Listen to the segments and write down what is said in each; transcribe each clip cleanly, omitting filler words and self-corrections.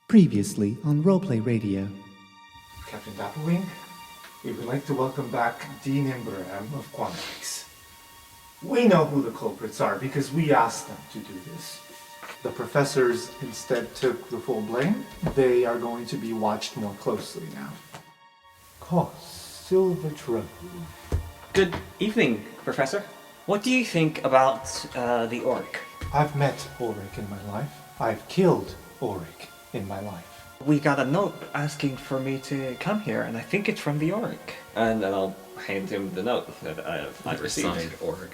Previously on Roleplay Radio. Captain Dapplewing, we would like to welcome back Dean Ibrahim of Quantrix. We know who the culprits are because we asked them to do this. The professors instead took the full blame. They are going to be watched more closely now. Coast Silver. Good evening, Professor. What do you think about the Orc? I've met Ulrich in my life. I've killed Ulrich in my life. We got a note asking for me to come here, and I think it's from the Orc. And then I'll hand him the note that I've received. Signed Orc.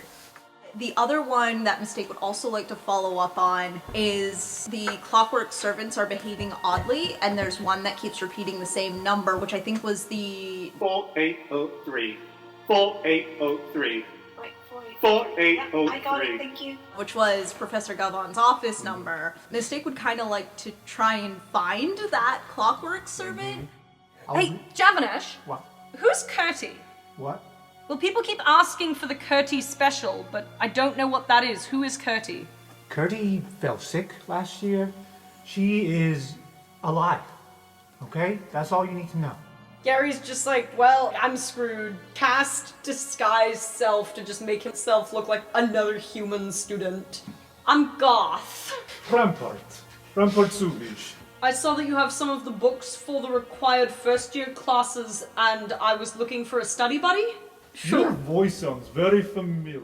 The other one that Mistake would also like to follow up on is the clockwork servants are behaving oddly, and there's one that keeps repeating the same number, which I think was the 4803. 4803. 4803. I got it, thank you. which was Professor Galvan's office number. Mistake would kind of like to try and find that clockwork servant. Hey, Javanesh, What? who's Curti? What? Well, people keep asking for the Curti special, but I don't know what that is. Who is Curti? Curti fell sick last year. She is alive. Okay? That's all you need to know. Gary's just like, well, I'm screwed. Cast disguise self to just make himself look like another human student. I'm goth. Rampart Subish. I saw that you have some of the books for the required first year classes, and I was looking for a study buddy? Your voice sounds very familiar.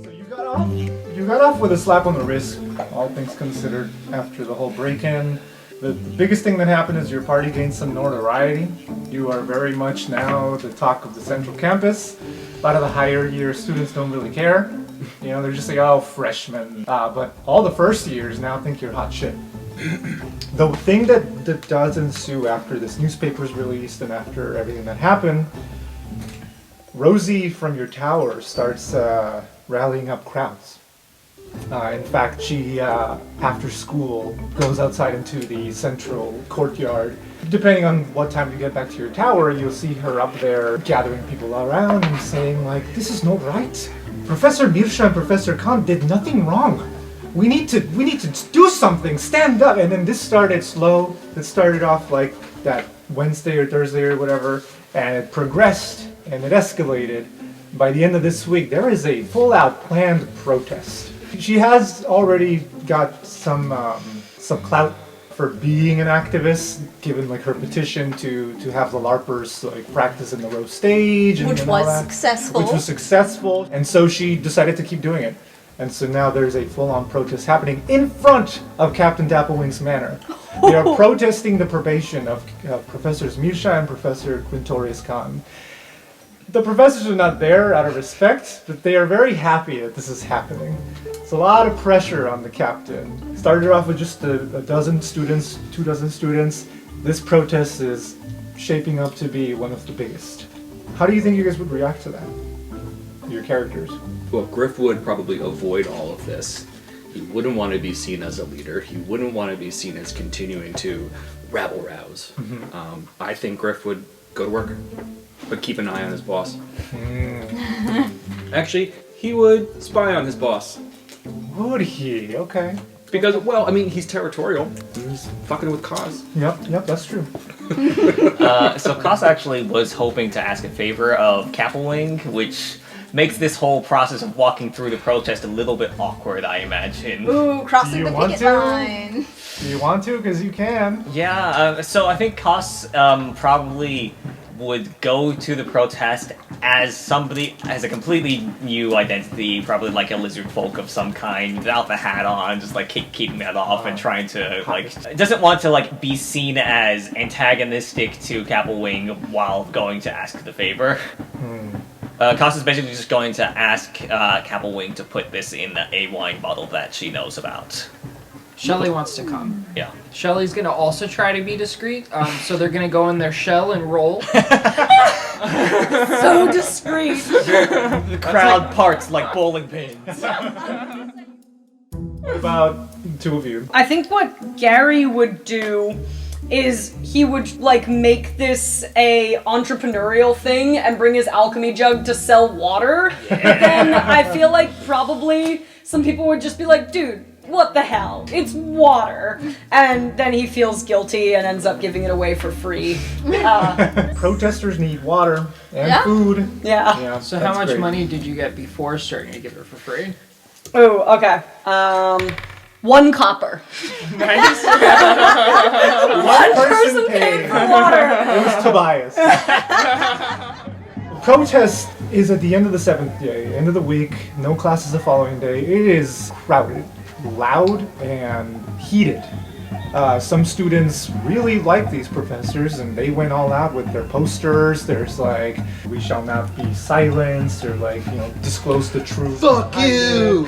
So you got off with a slap on the wrist, all things considered, after the whole break-in. The biggest thing that happened is your party gained some notoriety. You are very much now the talk of the central campus. A lot of the higher year students don't really care. You know, they're just like, oh, freshmen. But all the first years now think you're hot shit. The thing that does ensue after this newspaper is released and after everything that happened, Rosie from your tower starts rallying up crowds. In fact, she, after school, goes outside into the central courtyard. Depending on what time you get back to your tower, you'll see her up there gathering people around and saying, like, this is not right. Professor Mirsha and Professor Khan did nothing wrong. We need to do something, stand up. And then this started slow. It started off like that Wednesday or Thursday or whatever, and it progressed and it escalated. By the end of this week, there is a full-out planned protest. She has already got some clout for being an activist, given like her petition to have the LARPers like practice in the row stage, and, Which and all was that. successful. Which was successful, and so she decided to keep doing it. And so now there's a full-on protest happening in front of Captain Dapplewing's manor. They are protesting the probation of Professors Mirsha and Professor Quintorius Khan. The professors are not there out of respect, but they are very happy that this is happening. It's a lot of pressure on the captain. Started off with just a dozen students, 2 dozen students. This protest is shaping up to be one of the biggest. How do you think you guys would react to that? Your characters? Well, Griff would probably avoid all of this. He wouldn't want to be seen as a leader. He wouldn't want to be seen as continuing to rabble-rouse. Mm-hmm. I think Griff would go to work, but keep an eye on his boss. Actually, he would spy on his boss. Would he? Okay. Because, well, I mean, he's territorial. He's fucking with cause. Yep, that's true. So Koss actually was hoping to ask a favor of Dapplewing, which makes this whole process of walking through the protest a little bit awkward, I imagine. Ooh, crossing Do the you want picket to? line. Do you want to? Because you can. Yeah, so I think Koss probably would go to the protest as somebody, as a completely new identity, probably like a lizard folk of some kind, without the hat on, just like keeping that off and trying to, like, doesn't want to, like, be seen as antagonistic to Dapplewing while going to ask the favor. Koss is basically just going to ask Dapplewing to put this in a wine bottle that she knows about. Shelly wants to come. Yeah. Shelly's gonna also try to be discreet, so they're gonna go in their shell and roll. So discreet. The crowd parts like bowling pins. What about 2 of you? I think what Gary would do is he would like make this a entrepreneurial thing and bring his alchemy jug to sell water. But then I feel like probably some people would just be like, dude, what the hell? It's water. And then he feels guilty and ends up giving it away for free. Protesters need water and food. Yeah. So how much money did you get before starting to give it for free? Oh, okay. 1 copper. Nice. One person Paid for water. It was Tobias. Protest is at the end of the 7th day, end of the week, no classes the following day. It is crowded, loud, and heated. Some students really like these professors, and they went all out with their posters. There's like, we shall not be silenced, or like, disclose the truth. Fuck you!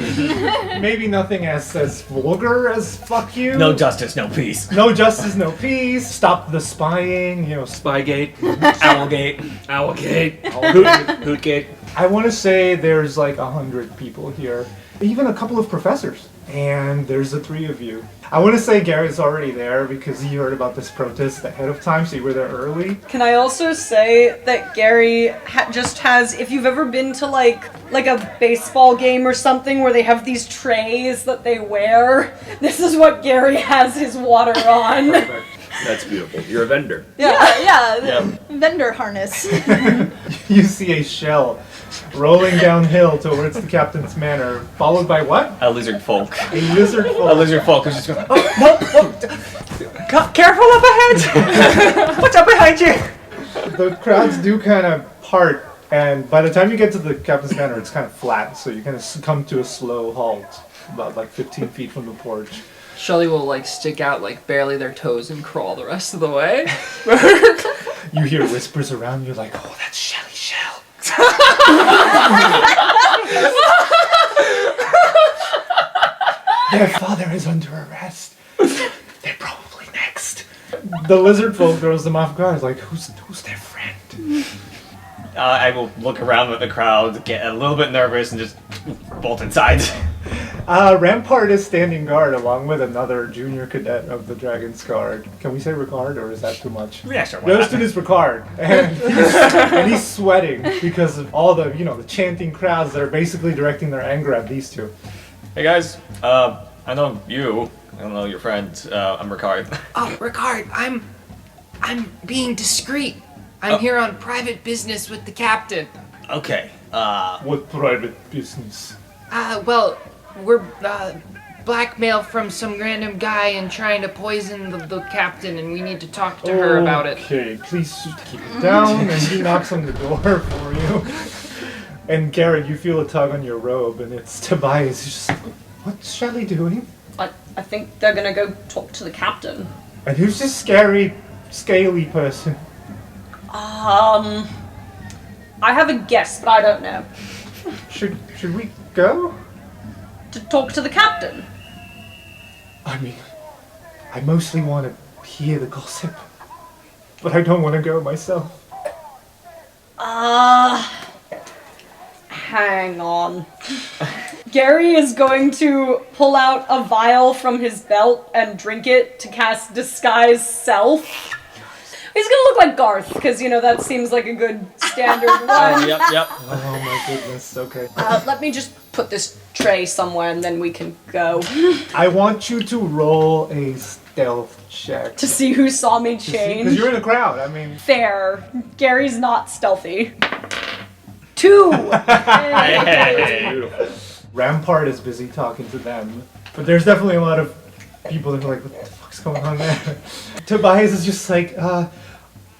Maybe nothing as vulgar as fuck you. No justice, no peace. No justice, no peace. Stop the spying, Spygate. Owlgate. Owlgate. Hootgate. I want to say there's like 100 people here. Even a couple of professors. And there's the 3 of you. I want to say Gary's already there because he heard about this protest ahead of time, so you were there early. Can I also say that Gary just has, if you've ever been to like a baseball game or something where they have these trays that they wear, this is what Gary has his water on. Perfect. That's beautiful. You're a vendor. Yeah. Vendor harness. You see a shell rolling downhill towards the captain's manor, followed by what? A lizard folk. A lizard A folk. lizard folk who's just going, oh, careful up ahead! What's up behind you? The crowds do kind of part, and by the time you get to the captain's manor, it's kind of flat, so you kind of come to a slow halt, about like 15 feet from the porch. Shelly will like stick out like barely their toes and crawl the rest of the way. You hear whispers around you like, oh, that's Shelly Shell. Their father is under arrest. They're probably next. The lizard folk throws them off guard, like, who's their friend? I will look around at the crowd, get a little bit nervous, and just bolt inside. Rampart is standing guard along with another junior cadet of the Dragon's Guard. Can we say Ricard, or is that too much? Yeah, sure. The other student is Ricard, and he's sweating because of all the, the chanting crowds that are basically directing their anger at these two. Hey guys, I know you. I don't know your friend. I'm Ricard. Oh, Ricard, I'm being discreet. I'm here on private business with the captain. Okay. What private business? Well, we're blackmailed from some random guy and trying to poison the captain, and we need to talk to her about it. Okay, please keep it down, and he knocks on the door for you. And Garrett, you feel a tug on your robe, and it's Tobias. He's just like, what's Shelly doing? I think they're gonna go talk to the captain. And who's this scary, scaly person? I have a guess, but I don't know. Should we go? To talk to the captain. I mean, I mostly want to hear the gossip, but I don't want to go myself. Hang on. Gary is going to pull out a vial from his belt and drink it to cast Disguise Self. He's gonna look like Garth, because, that seems like a good standard one. Yep. Oh my goodness, okay. Let me just put this tray somewhere and then we can go. I want you to roll a stealth check. To see who saw me change. Because you're in a crowd, I mean. Fair. Gary's not stealthy. 2! Hey. Beautiful. Rampart is busy talking to them, but there's definitely a lot of people that are like, what the fuck's going on there? Tobias is just like,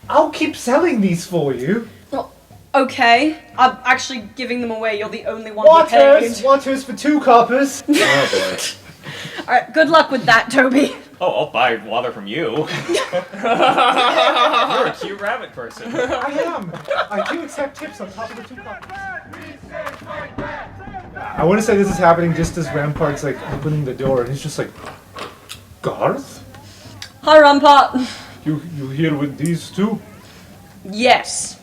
I'll keep selling these for you. Well, okay. I'm actually giving them away. You're the only one who paid. Waters for 2 coppers. Oh boy. Alright, good luck with that, Toby. Oh, I'll buy water from you. You're a cute rabbit person. I am. I do accept tips on top of the 2 coppers. I want to say this is happening just as Rampart's like opening the door, and he's just like, Garth? Hi, Rampart. You here with these 2? Yes.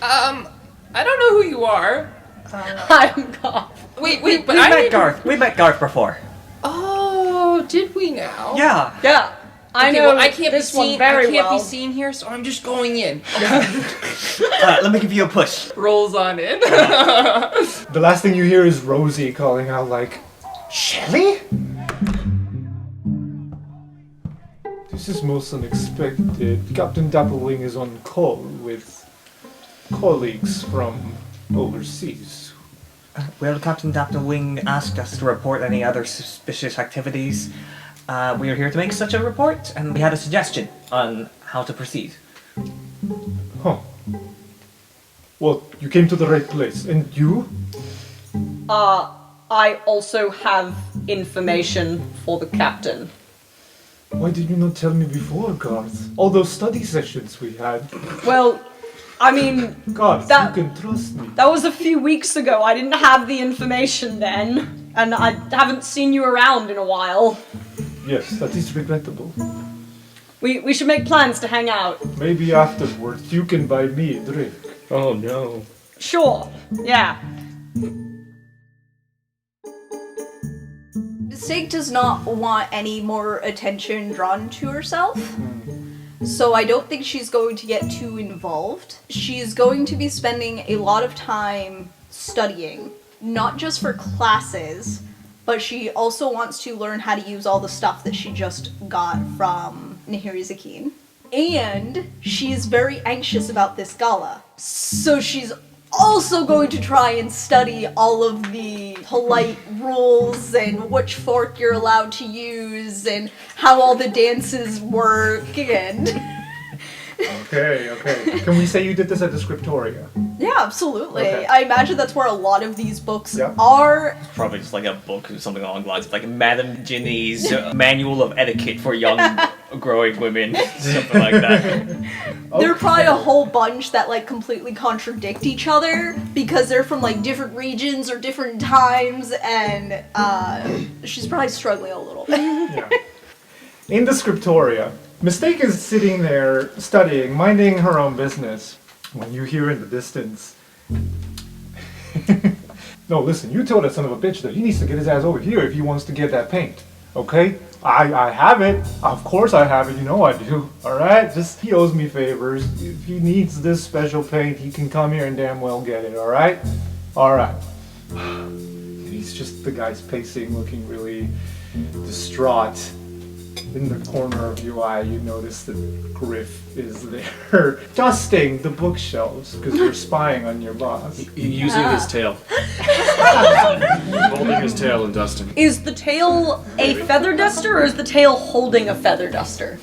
I don't know who you are. Hi, I'm Garth. Wait, but We I met need... Garth. We met Garth before. Oh, did we now? Yeah. Yeah. I Okay, know well, I can't this be one seen. very I can't well. be seen here, so I'm just going in. Let me give you a push. Rolls on in. The last thing you hear is Rosie calling out like, Shelly? This is most unexpected. Captain Dapplewing is on call with colleagues from overseas. Well, Captain Dapplewing asked us to report any other suspicious activities. We are here to make such a report, and we had a suggestion on how to proceed. Huh. Well, you came to the right place. And you? I also have information for the captain. Why did you not tell me before, Garth? All those study sessions we had. Well, I mean, Garth, That- you can trust me. that was a few weeks ago. I didn't have the information then, and I haven't seen you around in a while. Yes, that is regrettable. We should make plans to hang out. Maybe afterwards you can buy me a drink. Oh no. Sure. Yeah. Mistake does not want any more attention drawn to herself. So I don't think she's going to get too involved. She's going to be spending a lot of time studying, not just for classes, but she also wants to learn how to use all the stuff that she just got from Nahiri Zakine. And she's very anxious about this gala. So she's also going to try and study all of the polite rules and which fork you're allowed to use and how all the dances work and... Okay. Can we say you did this at the Scriptoria? Yeah, absolutely. Okay. I imagine that's where a lot of these books Yeah. are. Probably just like a book or something along the lines of like Madame Ginny's Manual of Etiquette for Young Growing Women, something like that. There are probably a whole bunch that like completely contradict each other because they're from like different regions or different times, and she's probably struggling a little bit. Yeah. In the Scriptoria, Mistake is sitting there studying, minding her own business, when you hear in the distance... No, listen, you told that son of a bitch that he needs to get his ass over here if he wants to get that paint, okay? I have it. Of course I have it, you know I do, alright? Just, he owes me favors. If he needs this special paint, he can come here and damn well get it, alright? Alright. He's just, the guy's pacing, looking really distraught. In the corner of your eye, you notice that Griff is there, dusting the bookshelves because you're spying on your boss. Using his tail. Holding his tail and dusting. Is the tail a feather duster, or is the tail holding a feather duster?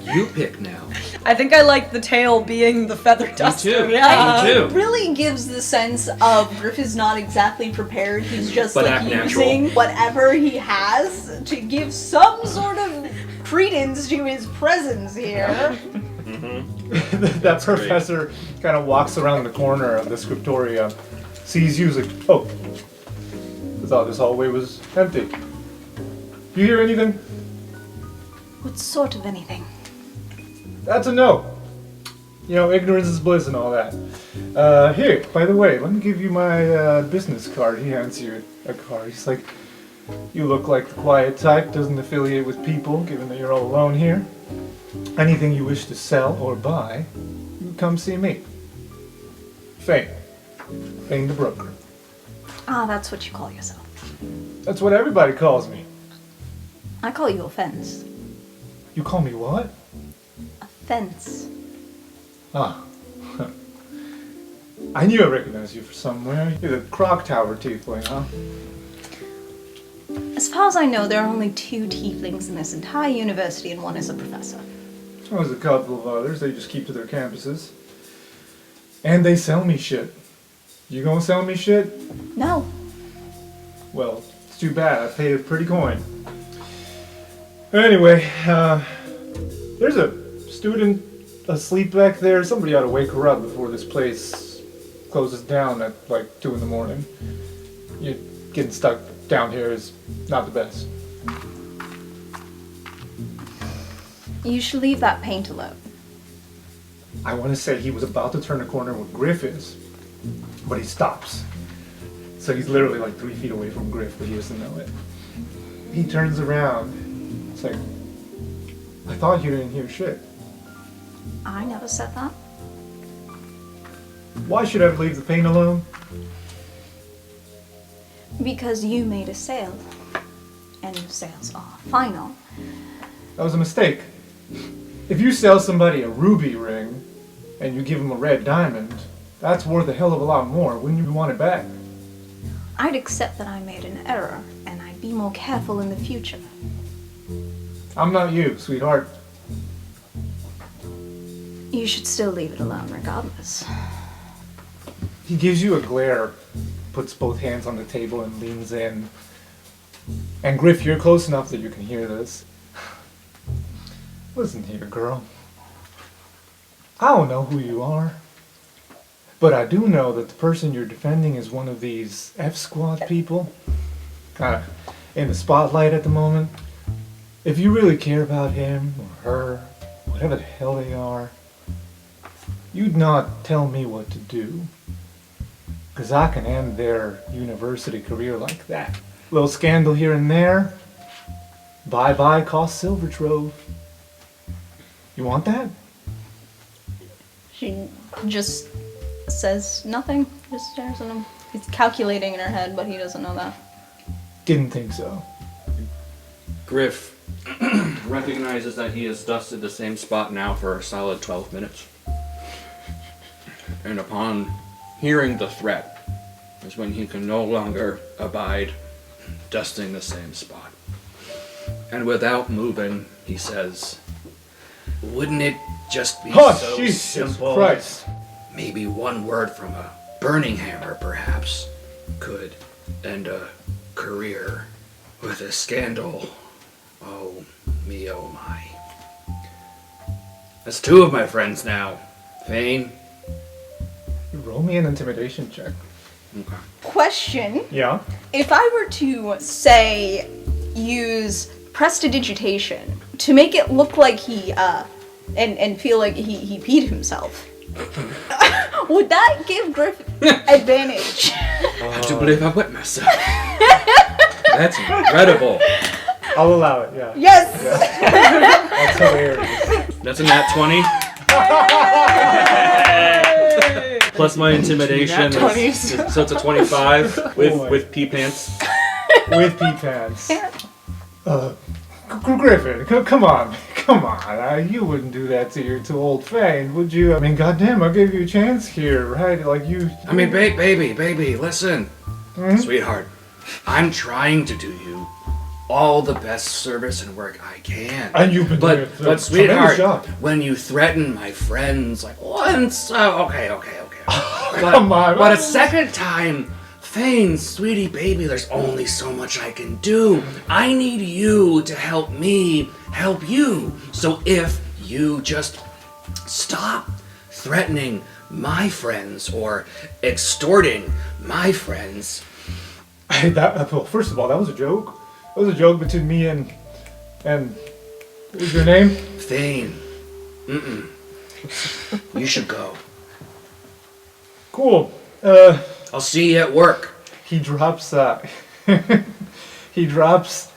You pick now. I think I like the tail being the feather duster. too. Yeah. Me too. It really gives the sense of Griff is not exactly prepared. He's just But like act using natural. whatever he has to give some sort of credence to his presence here. That professor kind of walks around the corner of the Scriptoria, sees you, like, oh, I thought this hallway was empty. You hear anything? What sort of anything? That's a no. You know, ignorance is bliss and all that. Here, by the way, let me give you my business card. He hands you a card. He's like, you look like the quiet type, doesn't affiliate with people, given that you're all alone here. Anything you wish to sell or buy, you come see me. Fane. Fane the broker. Ah, that's what you call yourself. That's what everybody calls me. I call you a fence. You call me what? A fence. Ah. I knew I recognized you from somewhere. You're the Croc Tower tiefling, huh? As far as I know, there are only 2 tieflings in this entire university, and one is a professor. There's a couple of others. They just keep to their campuses. And they sell me shit. You gonna sell me shit? No. Well, it's too bad. I paid a pretty coin. Anyway, there's a student asleep back there. Somebody ought to wake her up before this place closes down at like 2 in the morning. You getting stuck down here is not the best. You should leave that paint alone. I want to say he was about to turn the corner where Griff is, but he stops. So he's literally like 3 feet away from Griff, but he doesn't know it. He turns around, It's like, I thought you didn't hear shit. I never said that. Why should I leave the pain alone? Because you made a sale. And sales are final. That was a mistake. If you sell somebody a ruby ring and you give them a red diamond, that's worth a hell of a lot more. Wouldn't you want it back? I'd accept that I made an error, and I'd be more careful in the future. I'm not you, sweetheart. You should still leave it alone regardless. He gives you a glare, puts both hands on the table and leans in. And Griff, you're close enough that you can hear this. Listen here, girl. I don't know who you are, but I do know that the person you're defending is one of these F-Squad people, kind of in the spotlight at the moment. If you really care about him or her, whatever the hell they are, you'd not tell me what to do, because I can end their university career like that. Little scandal here and there. Bye-bye cost silver trove. You want that? She just says nothing, just stares at him. He's calculating in her head, but he doesn't know that. Didn't think so. Griff recognizes that he has dusted the same spot now for a solid 12 minutes. And upon hearing the threat is when he can no longer abide dusting the same spot. And without moving, he says, "Wouldn't it just be Oh, so Jesus simple? Christ. Maybe one word from a burning hammer, perhaps, could end a career with a scandal. Oh me, oh my. That's two of my friends now. Thane." You roll me an intimidation check. Okay. Question. Yeah? If I were to, say, use prestidigitation to make it look like he, and feel like he peed himself, would that give Griff advantage? I do believe I wet myself. That's incredible. I'll allow it, yeah. Yes! That's hilarious. That's a nat 20. Plus my intimidation, so it's a 25 with pee pants. With pee pants. Griffin, come on. You wouldn't do that to your two old Fane, would you? I mean, goddamn, I gave you a chance here, right? Like you. I mean, baby, listen. Hmm? Sweetheart, I'm trying to do you all the best service and work I can. And you've been doing a but tremendous sweetheart, job. when you threaten my friends like once, okay. Come on. But a second time, Thane, sweetie baby, there's only so much I can do. I need you to help me help you. So if you just stop threatening my friends or extorting my friends. Well, first of all, that was a joke. That was a joke between me and what was your name? Thane. You should go. Cool. I'll see you at work. He drops he drops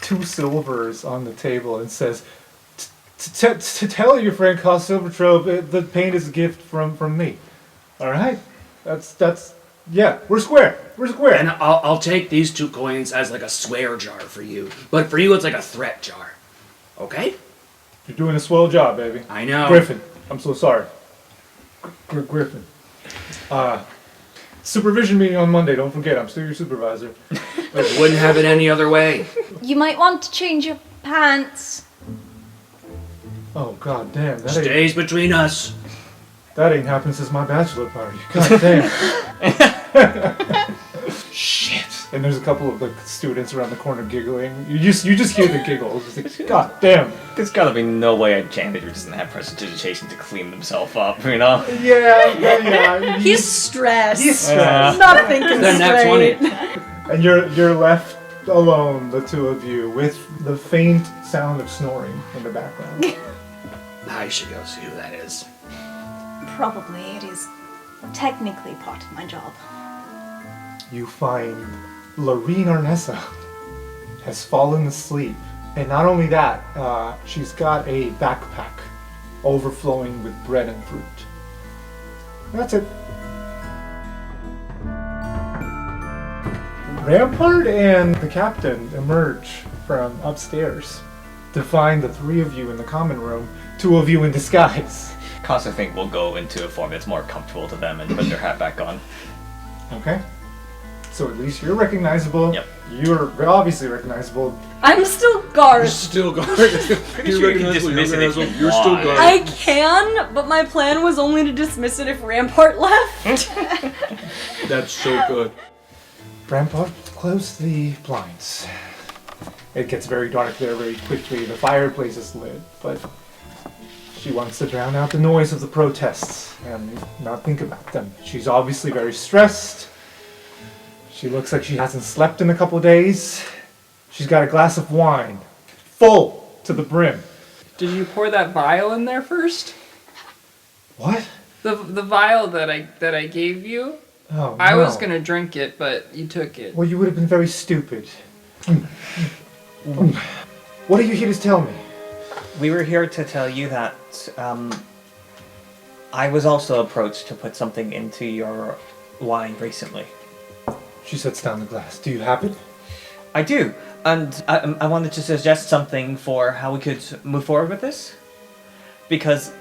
2 silvers on the table and says, "To tell your friend Cost Silver Trove, the paint is a gift from me. All right? That's yeah. We're square. And I'll take these 2 coins as like a swear jar for you. But for you, it's like a threat jar. Okay? You're doing a swell job, baby. I know. Griffin, I'm so sorry. Griffin. Supervision meeting on Monday. Don't forget, I'm still your supervisor. Wouldn't have it any other way. You might want to change your pants. Oh, god damn. Stays between us. That ain't happened since my bachelor party. God damn. Shit. And there's a couple of like students around the corner giggling. You just hear the giggles. It's like, god damn. There's gotta be no way a janitor doesn't have prestidigitation to clean themselves up, you know? Yeah. He's stressed. He's stressed. Not thinking Then nat straight. 20. And you're left alone, the two of you, with the faint sound of snoring in the background. I should go see who that is. Probably it is technically part of my job. You find Larine Arnessa has fallen asleep And not only that, she's got a backpack overflowing with bread and fruit. That's it. Rampart and the captain emerge from upstairs to find the three of you in the common room, two of you in disguise. Cost, I think, will go into a form that's more comfortable to them and put their hat back on. Okay. So at least you're recognizable. Yep. You're obviously recognizable. I'm still Garth. You're still guard. Pretty sure you can dismiss it if you You're still want. guard. I can, but my plan was only to dismiss it if Rampart left. That's so good. Rampart, close the blinds. It gets very dark there very quickly. The fireplace is lit, but she wants to drown out the noise of the protests and not think about them. She's obviously very stressed. She looks like she hasn't slept in a couple days. She's got a glass of wine, full to the brim. Did you pour that vial in there first? What? The vial that I gave you? Oh, I no. was gonna drink it, but you took it. Well, you would have been very stupid. What are you here to tell me? We were here to tell you that I was also approached to put something into your wine recently. She sets down the glass. Do you have it? I do, and I wanted to suggest something for how we could move forward with this. Because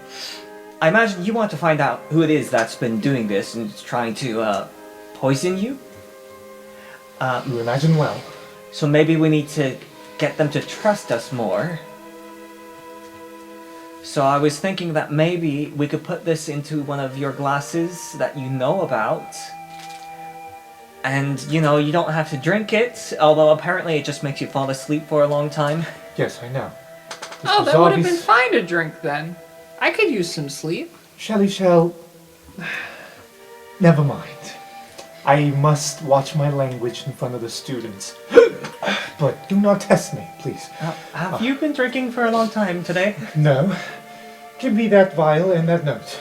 I imagine you want to find out who it is that's been doing this and trying to poison you. You imagine well. So maybe we need to get them to trust us more. So I was thinking that maybe we could put this into one of your glasses that you know about. And, you know, you don't have to drink it, although apparently it just makes you fall asleep for a long time. Yes, I know. Oh, that would have been fine to drink then. I could use some sleep. Shelly Shell. Never mind. I must watch my language in front of the students. But do not test me, please. Have you been drinking for a long time today? No. Give me that vial and that note.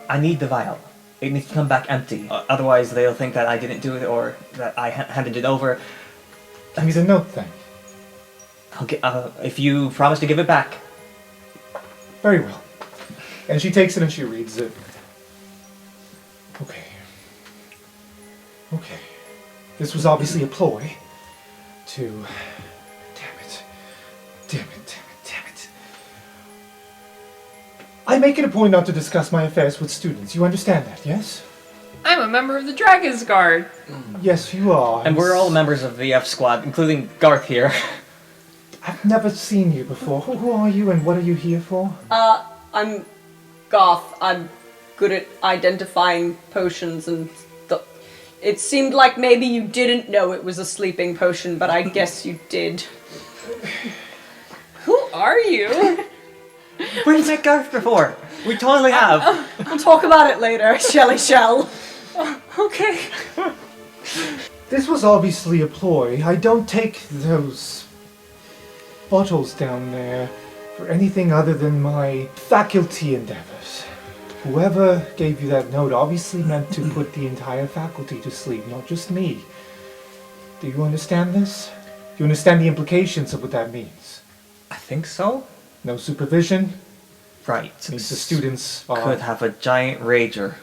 I need the vial. It needs to come back empty. Otherwise, they'll think that I didn't do it or that I handed it over. Give me the note then. I'll get. If you promise to give it back. Very well. And she takes it and she reads it. Okay. Okay. This was obviously a ploy to... Damn it. Damn it, damn it, damn it. I make it a point not to discuss my affairs with students. You understand that, yes? I'm a member of the Dragon's Guard. Yes, you are. And we're all members of the F Squad, including Garth here. I've never seen you before. Who are you and what are you here for? I'm Goth. I'm good at identifying potions and stuff. It seemed like maybe you didn't know it was a sleeping potion, but I guess you did. Who are you? We've met Garth before. We totally have. We'll talk about it later, Shelly Shell. Okay. This was obviously a ploy. I don't take those bottles down there for anything other than my faculty endeavors. Whoever gave you that note obviously meant to put the entire faculty to sleep, not just me. Do you understand this? Do you understand the implications of what that means? I think so. No supervision? Right. Means the students are... Could have a giant rager.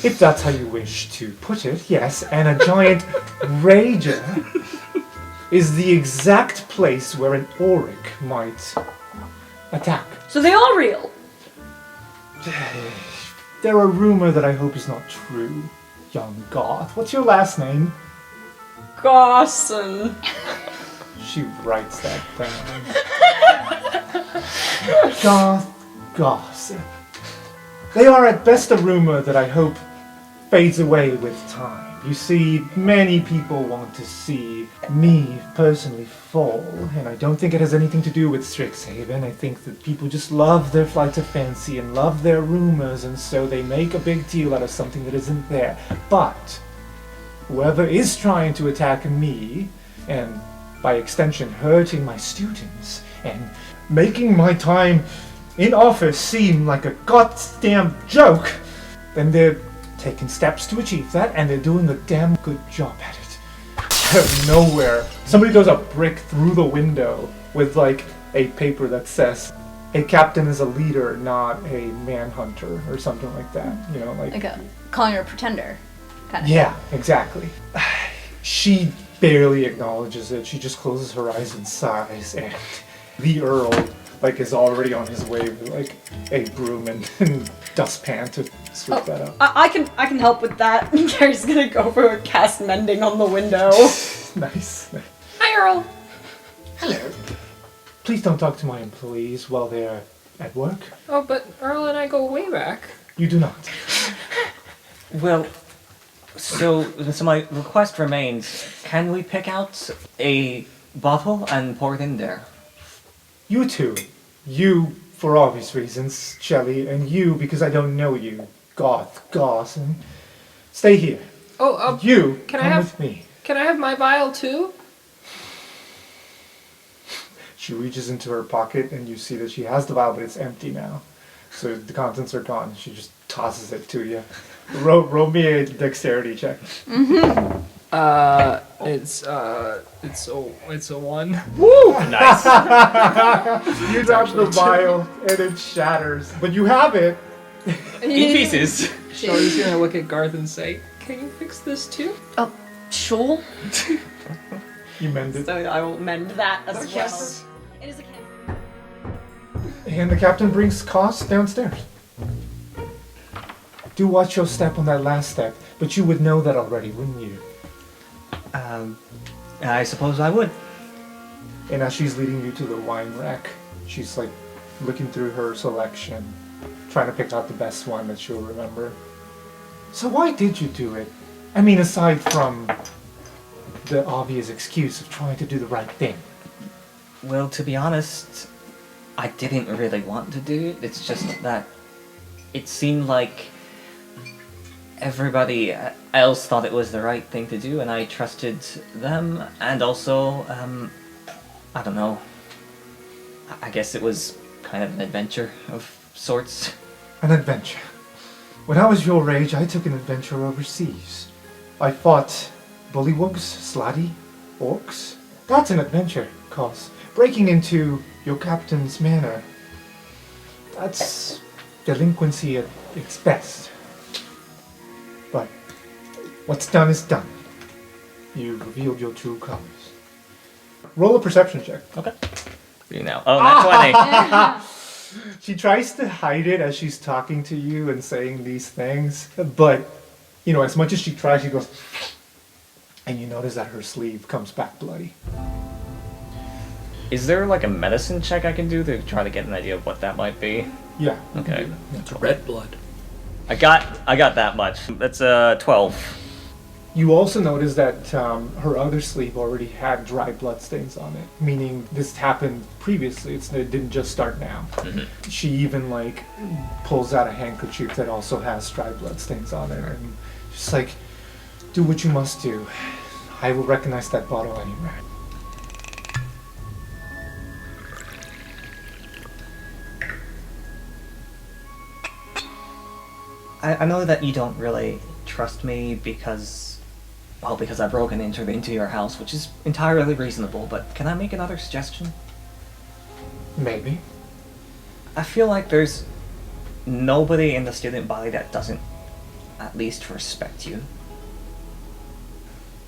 If that's how you wish to put it, yes. And a giant rager is the exact place where an auric might attack. So they are real. They're a rumor that I hope is not true, young Goth. What's your last name? Garson. She writes that down. Goth. They are at best a rumor that I hope fades away with time. You see, many people want to see me personally fall, and I don't think it has anything to do with Strixhaven. I think that people just love their flights of fancy and love their rumors, and so they make a big deal out of something that isn't there. But whoever is trying to attack me, and by extension hurting my students, and making my time in office seem like a goddamn joke, then they're taking steps to achieve that, and they're doing a damn good job at it. out of nowhere, somebody throws a brick through the window with like a paper that says, "A captain is a leader, not a manhunter," or something like that. You know, like calling her a pretender, kind of. Yeah, exactly. She barely acknowledges it. She just closes her eyes and sighs, and the Earl like is already on his way with like a broom and dustpan to sweep that up. I can help with that. Gary's gonna go for a cast mending on the window. Nice. Hi, Earl. Hello. Please don't talk to my employees while they're at work. Oh, but Earl and I go way back. You do not. Well, so my request remains, can we pick out a bottle and pour it in there? You two. You, for obvious reasons, Shelley, and you, because I don't know you, Goss, and stay here. Oh, you, can come I with me. Can I have my vial too? She reaches into her pocket, and you see that she has the vial, but it's empty now. So the contents are gone. She just tosses it to you. Roll me a dexterity check. Mm-hmm. It's a 1. Woo! Nice. You drop the vial, and it shatters. But you have it. In pieces. So he's gonna look at Garth and say, "Can you fix this too?" Oh, sure. You mend it. So I will mend that as well. Yes. It is a cantrip. And the captain brings Koss downstairs. Do watch your step on that last step, but you would know that already, wouldn't you? I suppose I would. And as she's leading you to the wine rack, she's like looking through her selection, trying to pick out the best one that she'll remember. So why did you do it? I mean, aside from the obvious excuse of trying to do the right thing. Well, to be honest, I didn't really want to do it. It's just that it seemed like everybody else thought it was the right thing to do, and I trusted them, and also, I don't know, I guess it was kind of an adventure of sorts. An adventure. When I was your age, I took an adventure overseas. I fought bullywugs, slatty, orcs. That's an adventure, Koss. Breaking into your captain's manor. That's delinquency at its best. But what's done is done. You've revealed your true colors. Roll a perception check. Okay. You know. Oh, that's 20. She tries to hide it as she's talking to you and saying these things, but, you know, as much as she tries, she goes, and you notice that her sleeve comes back bloody. Is there like a medicine check I can do to try to get an idea of what that might be? Yeah. Okay. It's red blood. I got that much. That's 12. You also notice that her other sleeve already had dry blood stains on it, meaning this happened previously. It didn't just start now. Mm-hmm. She even like pulls out a handkerchief that also has dry blood stains on it, and just like, do what you must do. I will recognize that bottle anywhere. I know that you don't really trust me because I broke and entered into your house, which is entirely reasonable, but can I make another suggestion? Maybe. I feel like there's nobody in the student body that doesn't at least respect you.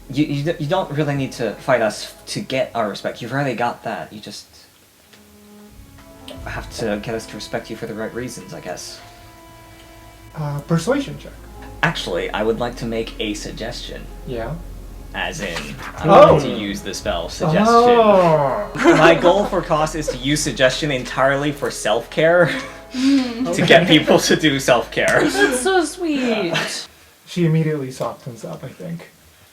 You don't really need to fight us to get our respect. You've already got that. You just have to get us to respect you for the right reasons, I guess. Persuasion check. Actually, I would like to make a suggestion. Yeah. As in, I would like to use the spell suggestion. Oh. My goal for Koss is to use suggestion entirely for self-care. To get people to do self-care. That's so sweet. She immediately softens up, I think.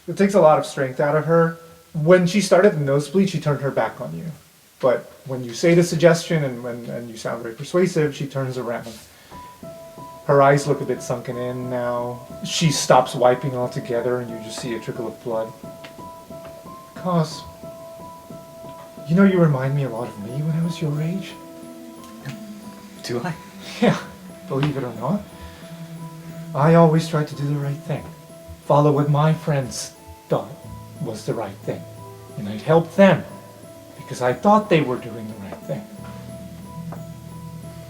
It takes a lot of strength out of her. When she started the nosebleed, she turned her back on you. But when you say the suggestion and you sound very persuasive, she turns around. Her eyes look a bit sunken in now. She stops wiping altogether, and you just see a trickle of blood. Koss, you know you remind me a lot of me when I was your age. Do I? Yeah, believe it or not. I always tried to do the right thing. Follow what my friends thought. was the right thing. And I'd help them because I thought they were doing the right thing.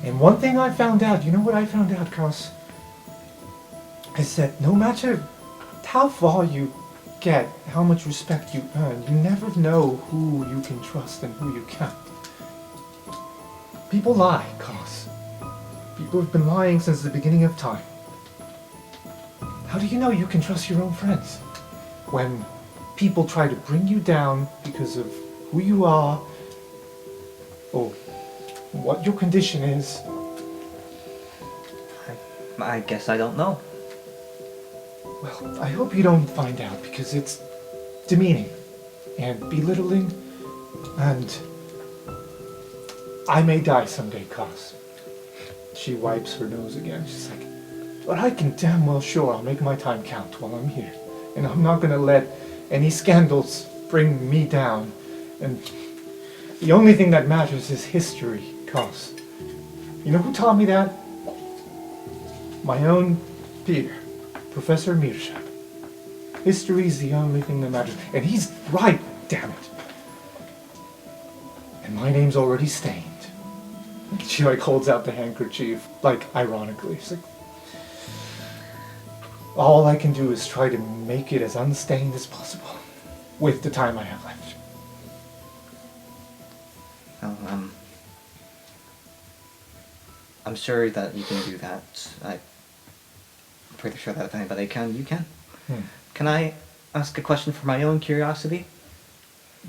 And one thing I found out, you know what I found out, Cos? Is that no matter how far you get, how much respect you earn, you never know who you can trust and who you can't. People lie, Cos. People have been lying since the beginning of time. How do you know you can trust your own friends? When people try to bring you down because of who you are, or what your condition is. I guess I don't know. Well, I hope you don't find out because it's demeaning and belittling, and I may die someday, Cos. She wipes her nose again. She's like, but I can damn well sure I'll make my time count while I'm here. And I'm not gonna let any scandals bring me down. And the only thing that matters is history, Cos. You know who taught me that? My own peer, Professor Mirshap. History's the only thing that matters. And he's right, damn it. And my name's already stained. She like holds out the handkerchief, like ironically. She's like, all I can do is try to make it as unstained as possible with the time I have left. Well, I'm sure that you can do that. I'm pretty sure that if anybody can, you can. Can I ask a question for my own curiosity?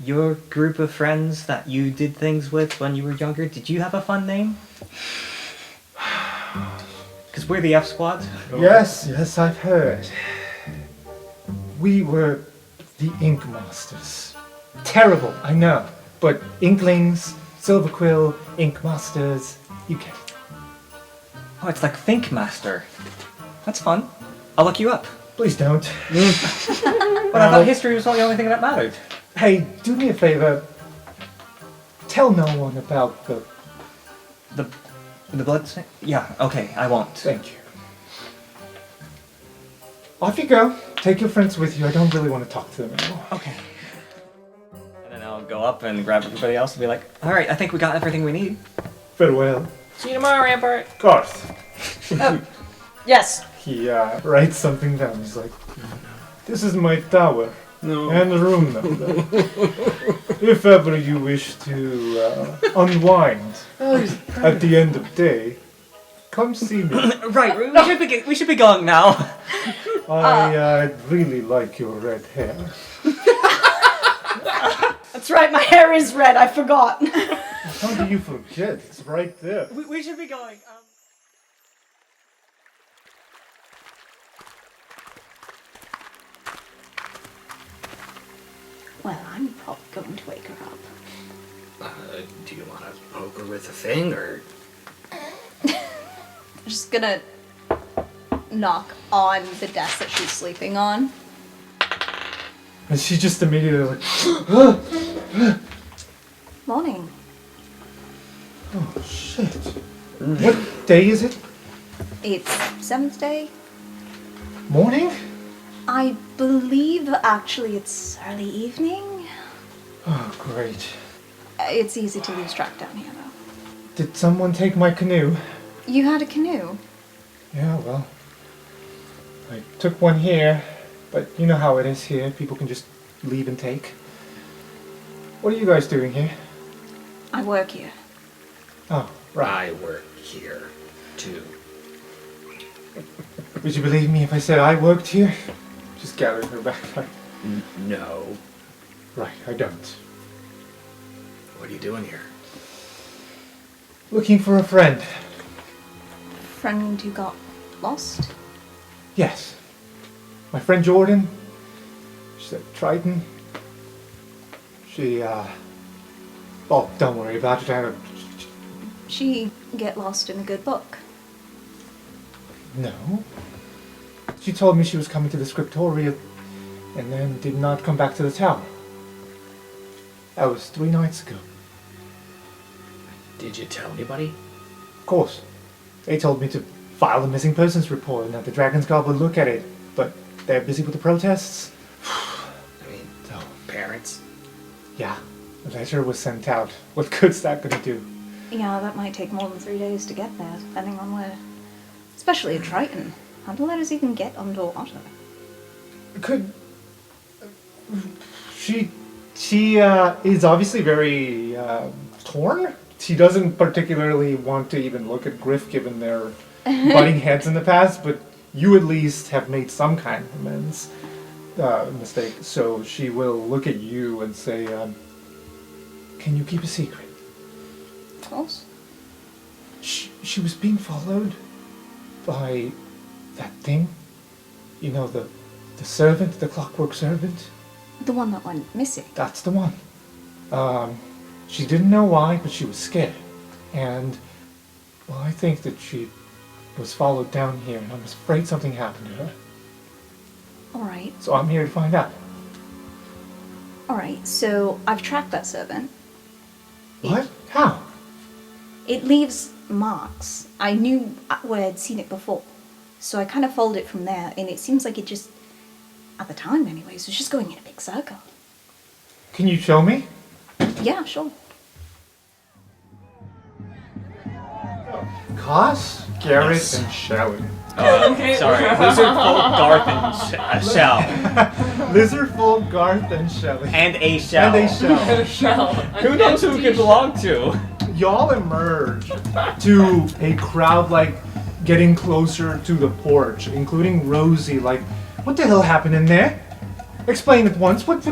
Your group of friends that you did things with when you were younger, did you have a fun name? Because we're the F Squad. Yes, I've heard. We were the Ink Masters. Terrible, I know. But Inklings, Silver Quill, Ink Masters, you get it. Oh, it's like Think Master. That's fun. I'll look you up. Please don't. But I thought history was the only thing that mattered. Hey, do me a favor. Tell no one about the blood snake? Yeah, okay, I won't. Thank you. Off you go. Take your friends with you. I don't really want to talk to them anymore. Okay. And then I'll go up and grab everybody else and be like, alright, I think we got everything we need. Farewell. See you tomorrow, Rampart. Garth. Yes. He writes something down. He's like, this is my tower. No. And the room number. If ever you wish to unwind at the end of day, come see me. Right, we should be going now. I really like your red hair. That's right, my hair is red, I forgot. How do you forget? It's right there. We should be going. Well, I'm probably going to wake her up. Do you want to poke her with a thing, or? I'm just gonna knock on the desk that she's sleeping on. And she just immediately like, Morning. oh shit. What day is it? It's 7th day. Morning? I believe actually it's early evening. Oh, great. It's easy to lose track down here though. Did someone take my canoe? You had a canoe? Yeah, well, I took one here, but you know how it is here. People can just leave and take. What are you guys doing here? I work here. Oh, right. I work here, too. Would you believe me if I said I worked here? Just gathering her back. No. Right, I don't. What are you doing here? Looking for a friend. Friend who got lost? Yes. My friend Jordan. She's at Triton. She, oh, don't worry about it. She get lost in a good book. No. She told me she was coming to the Scriptorium and then did not come back to the tower. That was 3 nights ago. Did you tell anybody? Of course. They told me to file a missing persons report and that the Dragon's Guard would look at it, but they're busy with the protests. I mean, So parents? Yeah, a letter was sent out. What good's that gonna do? Yeah, that might take more than 3 days to get there, depending on where. Especially at Triton. How do letters even get underwater? Could... She is obviously very torn. She doesn't particularly want to even look at Griff given their butting heads in the past, but you at least have made some kind of amends. Mistake. So she will look at you and say, can you keep a secret? Of course. She was being followed by that thing. You know, the servant, the clockwork servant. The one that went missing. That's the one. She didn't know why, but she was scared. And, well, I think that she was followed down here, and I'm afraid something happened to her. Alright. So I'm here to find out. Alright, so I've tracked that servant. What? How? It leaves marks. I knew where I'd seen it before. So I kind of followed it from there, and it seems like it just, at the time anyways, was just going in a big circle. Can you show me? Yeah, sure. Koss, Garrett, and Shelley. Sorry, Lizard Folk, Garth, and Shell. Lizard Folk, Garth, and Shelley. And a Shell. And a Shell. Who knows who we could belong to? Y'all emerge to a crowd, like, getting closer to the porch, including Rosie, like, what the hell happened in there? Explain at once. What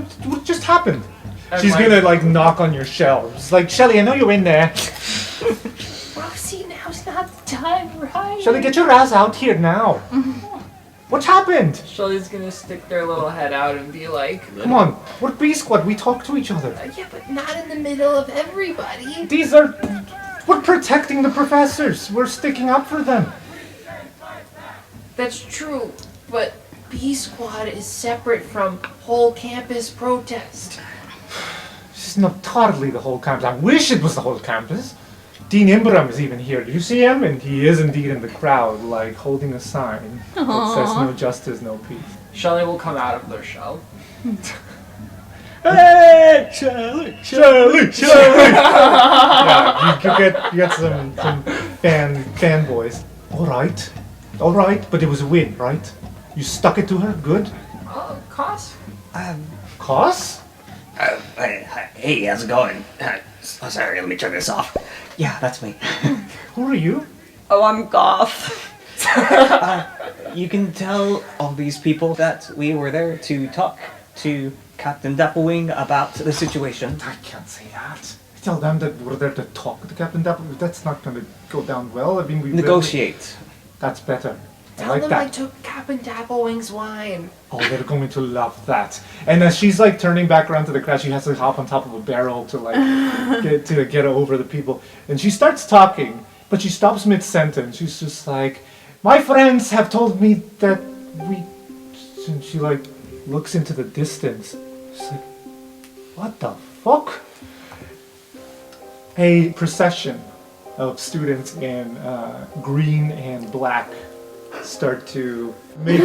just happened? She's gonna, like, knock on your shelves. Like, Shelley, I know you're in there. Rosie, now's not the time, right? Shelley, get your ass out here now. What happened? Shelley's gonna stick their little head out and be like, Come on, we're B Squad, we talk to each other. yeah, but not in the middle of everybody. We're protecting the professors. We're sticking up for them. That's true, but B Squad is separate from whole campus protest. It's not totally the whole campus. I wish it was the whole campus. Dean Imbram is even here. Did you see him? And he is indeed in the crowd, like, holding a sign that says no justice, no peace. Shelley will come out of their shell. Hey, Shelley! Yeah, you get some fanboys. All right, but it was a win, right? You stuck it to her, good. Koss? Koss? Hey, how's it going? Sorry, let me turn this off. Yeah, that's me. Who are you? Oh, I'm Goth. You can tell all these people that we were there to talk to Captain Dapplewing about the situation. I can't say that. Tell them that we're there to talk to Captain Dapplewing. That's not going to go down well. I mean, we negotiate. That's better. Tell them I took Captain Dapplewing's wine. Oh, they're going to love that. And as she's like turning back around to the crowd, she has to hop on top of a barrel to like get over the people. And she starts talking, but she stops mid-sentence. She's just like, "My friends have told me that we..." And she like looks into the distance. She's like, "What the fuck?" A procession of students in green and black start to make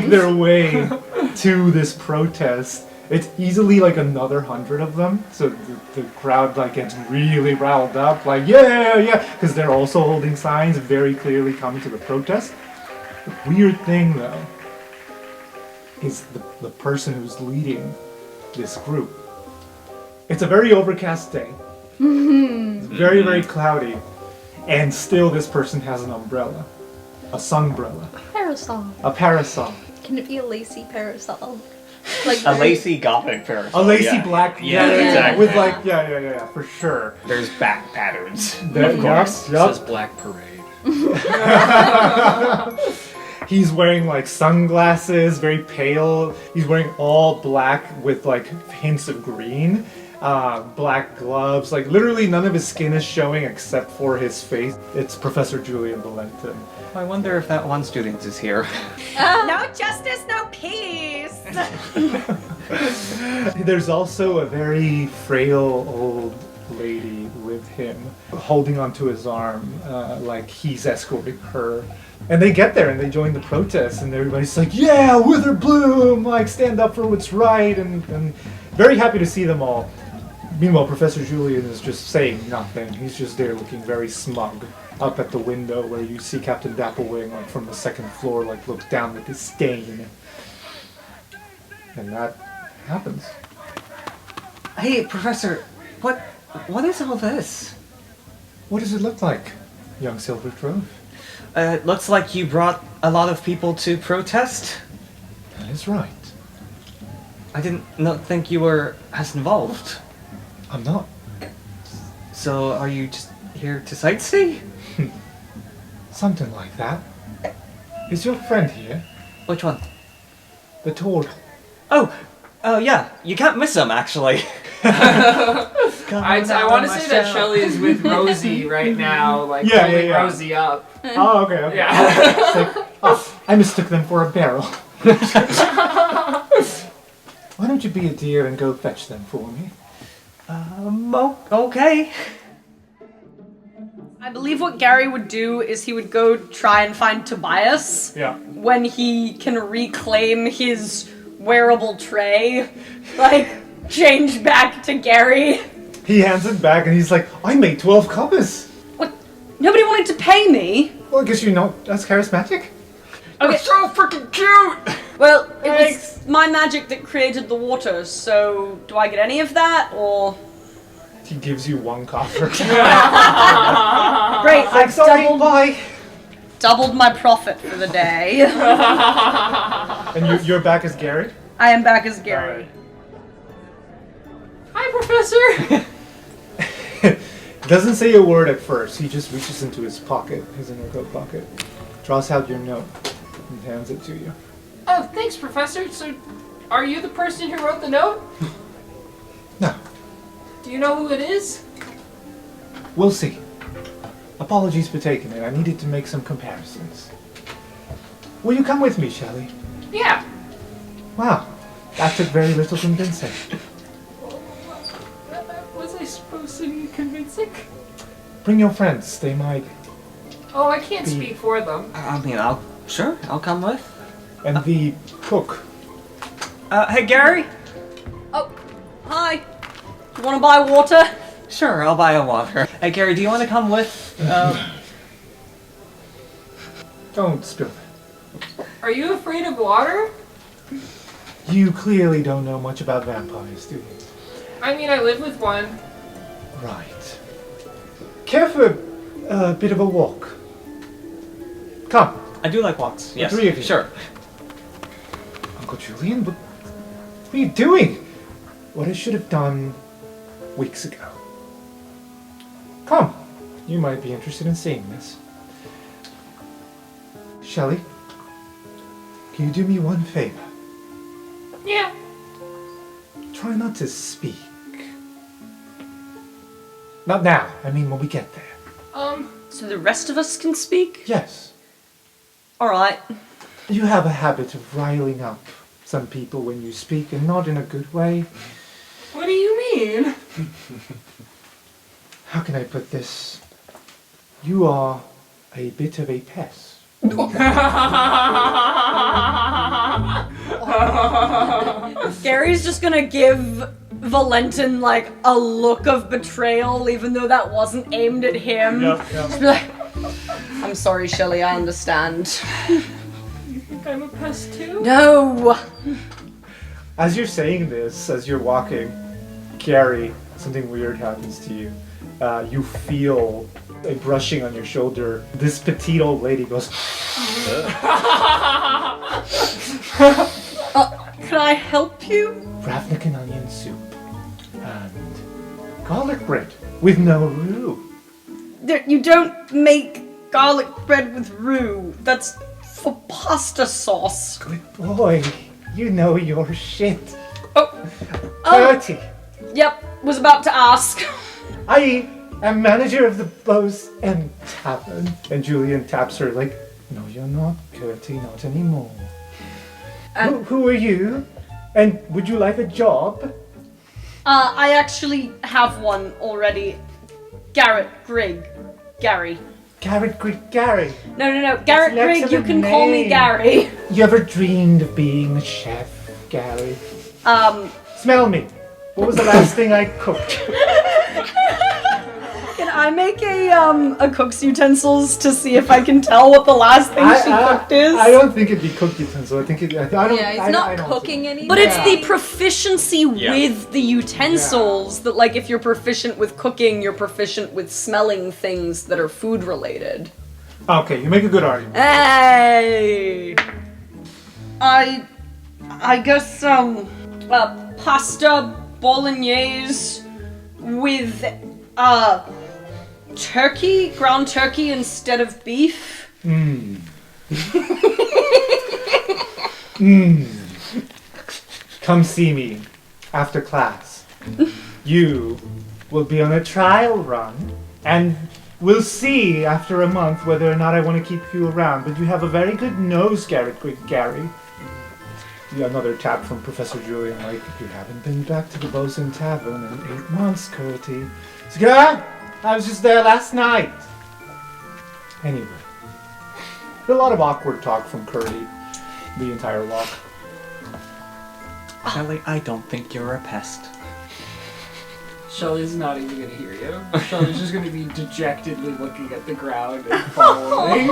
their way to this protest. It's easily like another 100 of them, so the crowd like gets really riled up, like yeah, because they're also holding signs very clearly coming to the protest. The weird thing though is the person who's leading this group. It's a very overcast day. It's very, very cloudy, and still this person has an umbrella. A sunbrella. Parasol. A parasol. Can it be a lacy parasol? Like a lacy gothic parasol. A lacy black. Yeah, exactly. With like, yeah, for sure. There's back patterns. Of course. Yep. It says Black Parade. He's wearing like sunglasses, very pale. He's wearing all black with like hints of green. Black gloves. Like literally none of his skin is showing except for his face. It's Professor Julian Valentin. I wonder if that one student is here. No justice, no peace. There's also a very frail old lady with him, holding onto his arm like he's escorting her. And they get there and they join the protest, and everybody's like, yeah, Witherbloom, like stand up for what's right, and very happy to see them all. Meanwhile, Professor Julian is just saying nothing. He's just there looking very smug up at the window where you see Captain Dapplewing like from the second floor, like looks down with disdain. And that happens. Hey, Professor, what is all this? What does it look like, young Silver Trove? It looks like you brought a lot of people to protest. That is right. I didn't think you were as involved. I'm not. So are you just here to sightsee? Something like that. Is your friend here? Which one? The tall. Oh yeah. You can't miss him, actually. I want to say that Shelly is with Rosie right now, like holding Rosie up. Oh, okay. Yeah. It's like, oh, I mistook them for a barrel. Why don't you be a dear and go fetch them for me? Okay. I believe what Gary would do is he would go try and find Tobias. Yeah. When he can reclaim his wearable tray, like change back to Gary. He hands it back and he's like, I made 12 copies. What? Nobody wanted to pay me. Well, I guess you know that's charismatic. Okay. It's so freaking cute! Well, it was my magic that created the water, so do I get any of that, or...? He gives you 1 copper. Great, I've doubled my profit for the day. And you're back as Gary? I am back as Gary. Hi, Professor! Doesn't say a word at first. He just reaches into his pocket, his inner coat pocket, draws out your note, and hands it to you. Oh, thanks, Professor. So, are you the person who wrote the note? No. Do you know who it is? We'll see. Apologies for taking it. I needed to make some comparisons. Will you come with me, Shelley? Yeah. Wow. That took very little convincing. Was I supposed to be convincing? Bring your friends. They might... Oh, I can't speak for them. I mean, I'll come with. And the cook. Hey, Gary? Oh, hi. You want to buy water? Sure, I'll buy a water. Hey, Gary, do you want to come with? Don't spill it. Are you afraid of water? You clearly don't know much about vampires, do you? I mean, I live with one. Right. Care for a bit of a walk? Come. I do like walks. Yes. The 3 of you. Sure. Uncle Julian, what are you doing? What I should have done weeks ago. Come. You might be interested in seeing this. Shelley, can you do me one favor? Yeah. Try not to speak. Not now. I mean when we get there. So the rest of us can speak? Yes. Alright. You have a habit of riling up some people when you speak, and not in a good way. What do you mean? How can I put this? You are a bit of a pest. Gary's just gonna give Valentin like a look of betrayal, even though that wasn't aimed at him. Just be like, I'm sorry, Shelley, I understand. You think I'm a pest too? No! As you're saying this, as you're walking, Gary, something weird happens to you. You feel a brushing on your shoulder. This petite old lady goes, Can I help you? Ravnik and onion soup and garlic bread with no roux. You don't make garlic bread with roux. That's for pasta sauce. Good boy, you know your shit. Oh. 30. Yep, was about to ask. I am manager of the Bows End Tavern. And Julian taps her like, no you're not, Curtie, not anymore. Who are you? And would you like a job? I actually have one already. Garrett, Grigg, Gary. Garrett Gary. No. Garrett That's an Grigg, you excellent can call me name. Gary. You ever dreamed of being a chef, Gary? Smell me. What was the last thing I cooked? Can I make a cook's utensils to see if I can tell what the last thing she cooked is? I don't think it'd be cooked utensil. I think it. I don't. Yeah, he's I not don't cooking anything. But it's the proficiency Yeah. with the utensils that, like, if you're proficient with cooking, you're proficient with smelling things that are food related. Okay, you make a good argument. Hey! I guess, pasta bolognese with, turkey, ground turkey instead of beef. Come see me after class. You will be on a trial run, and we'll see after a month whether or not I want to keep you around. But you have a very good nose, Gary. Yeah, another tap from Professor Julian, like, you haven't been back to the Bosun Tavern in 8 months, Curty. So, yeah, I was just there last night. Anyway, a lot of awkward talk from Curty the entire walk. Shelly, I don't think you're a pest. Shelly's not even gonna hear you. Shelly's just gonna be dejectedly looking at the ground and following.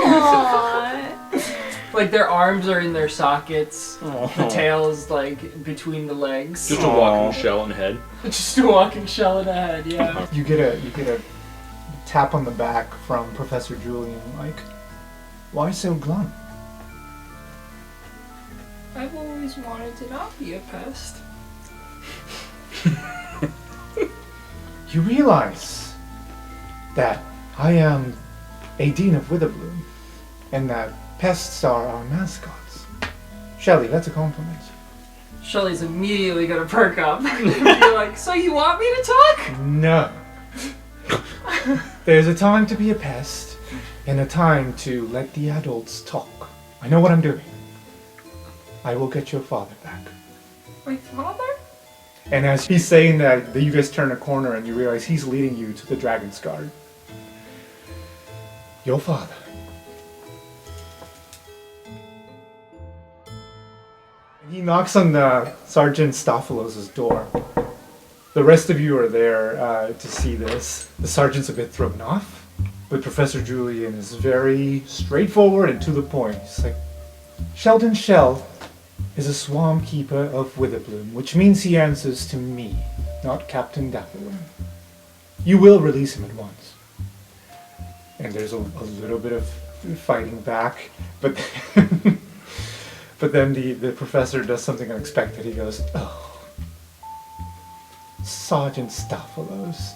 Like their arms are in their sockets. The tail is like between the legs. Just a walking shell and head. Just a walking shell in the head, yeah. You get a tap on the back from Professor Julian, like, why so glum? I've always wanted to not be a pest. You realize that I am a Dean of Witherbloom, and that pests are our mascots. Shelley, that's a compliment. Shelly's immediately gonna perk up and be like, so you want me to talk? No. There's a time to be a pest, and a time to let the adults talk. I know what I'm doing. I will get your father back. My father? And as he's saying that, you guys turn a corner and you realize he's leading you to the Dragon's Guard. Your father. And he knocks on the Sergeant Stophalos' door. The rest of you are there to see this. The sergeant's a bit thrown off, but Professor Julian is very straightforward and to the point. He's like, Sheldon Shell is a swarm keeper of Witherbloom, which means he answers to me, not Captain Dapplewing. You will release him at once. And there's a little bit of fighting back, but but then the professor does something unexpected. He goes, oh, Sergeant Stophalos,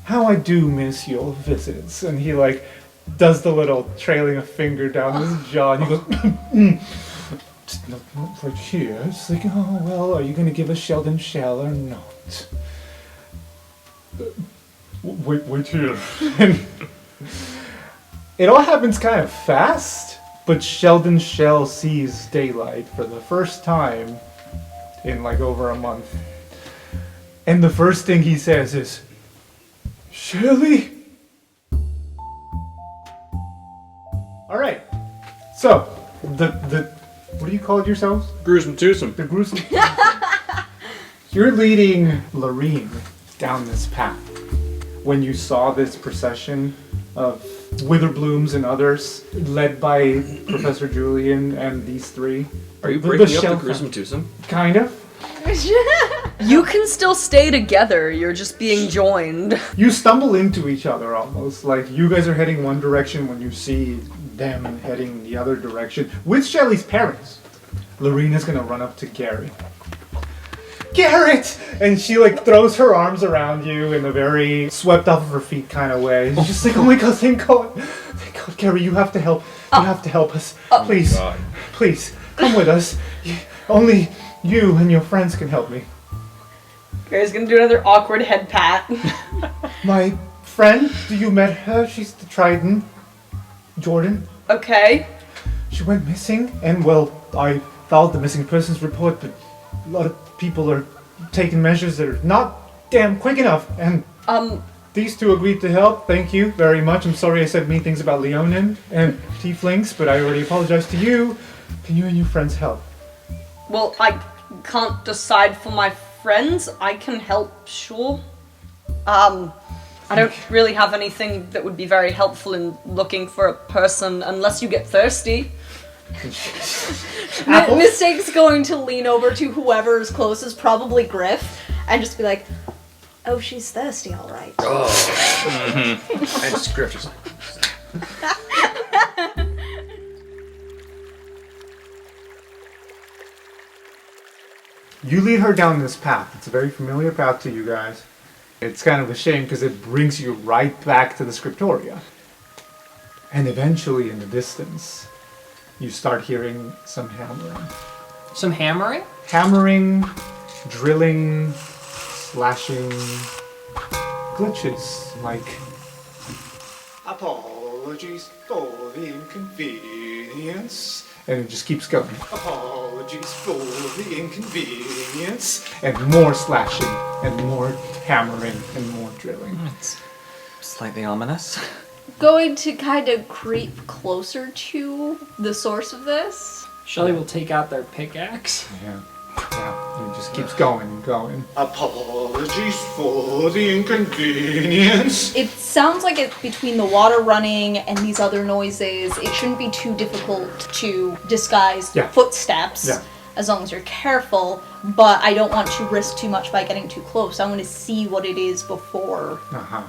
how I do miss your visits. And he like does the little trailing a finger down his jaw, and he goes, not right here. It's like, oh, well, are you going to give us Sheldon Shell or not? Wait here. It all happens kind of fast, but Sheldon Shell sees daylight for the first time in like over a month. And the first thing he says is, Shelley? Alright. So, what do you call it yourselves? Gruesome twosome. The gruesome. You're leading Larine down this path. When you saw this procession of Witherblooms and others, led by Professor Julian and these three. Are you breaking up the gruesome twosome? Kind of. You can still stay together, you're just being joined. You stumble into each other almost, like you guys are heading one direction when you see them heading the other direction. With Shelley's parents, Larina's gonna run up to Gary. Garrett! And she like throws her arms around you in a very swept off of her feet kind of way. She's just like, oh my god, thank God, Gary, you have to help. You have to help us. Please, please, come with us. Only you and your friends can help me. Gary's gonna do another awkward head pat. My friend, you met her? She's the Trident. Jordan. Okay. She went missing, and well, I filed the missing persons report, but a lot of people are taking measures that are not damn quick enough. And these two agreed to help. Thank you very much. I'm sorry I said mean things about Leonin and Tieflings, but I already apologized to you. Can you and your friends help? Well, I can't decide for my friends. I can help, sure. I don't really have anything that would be very helpful in looking for a person unless you get thirsty. Mistake's going to lean over to whoever's closest, probably Griff, and just be like, oh, she's thirsty, all right. Oh. And Griff just You lead her down this path. It's a very familiar path to you guys. It's kind of a shame because it brings you right back to the Scriptoria. And eventually, in the distance, you start hearing some hammering. Some hammering? Hammering, drilling, slashing, glitches like... Apologies for the inconvenience. And it just keeps going. Apologies for the inconvenience. And more slashing, and more hammering, and more drilling. It's slightly ominous. Going to kind of creep closer to the source of this. Shelly will take out their pickaxe. Yeah. And it just keeps going and going. Apologies for the inconvenience. It sounds like it's between the water running and these other noises. It shouldn't be too difficult to disguise footsteps, as long as you're careful. But I don't want to risk too much by getting too close. I want to see what it is before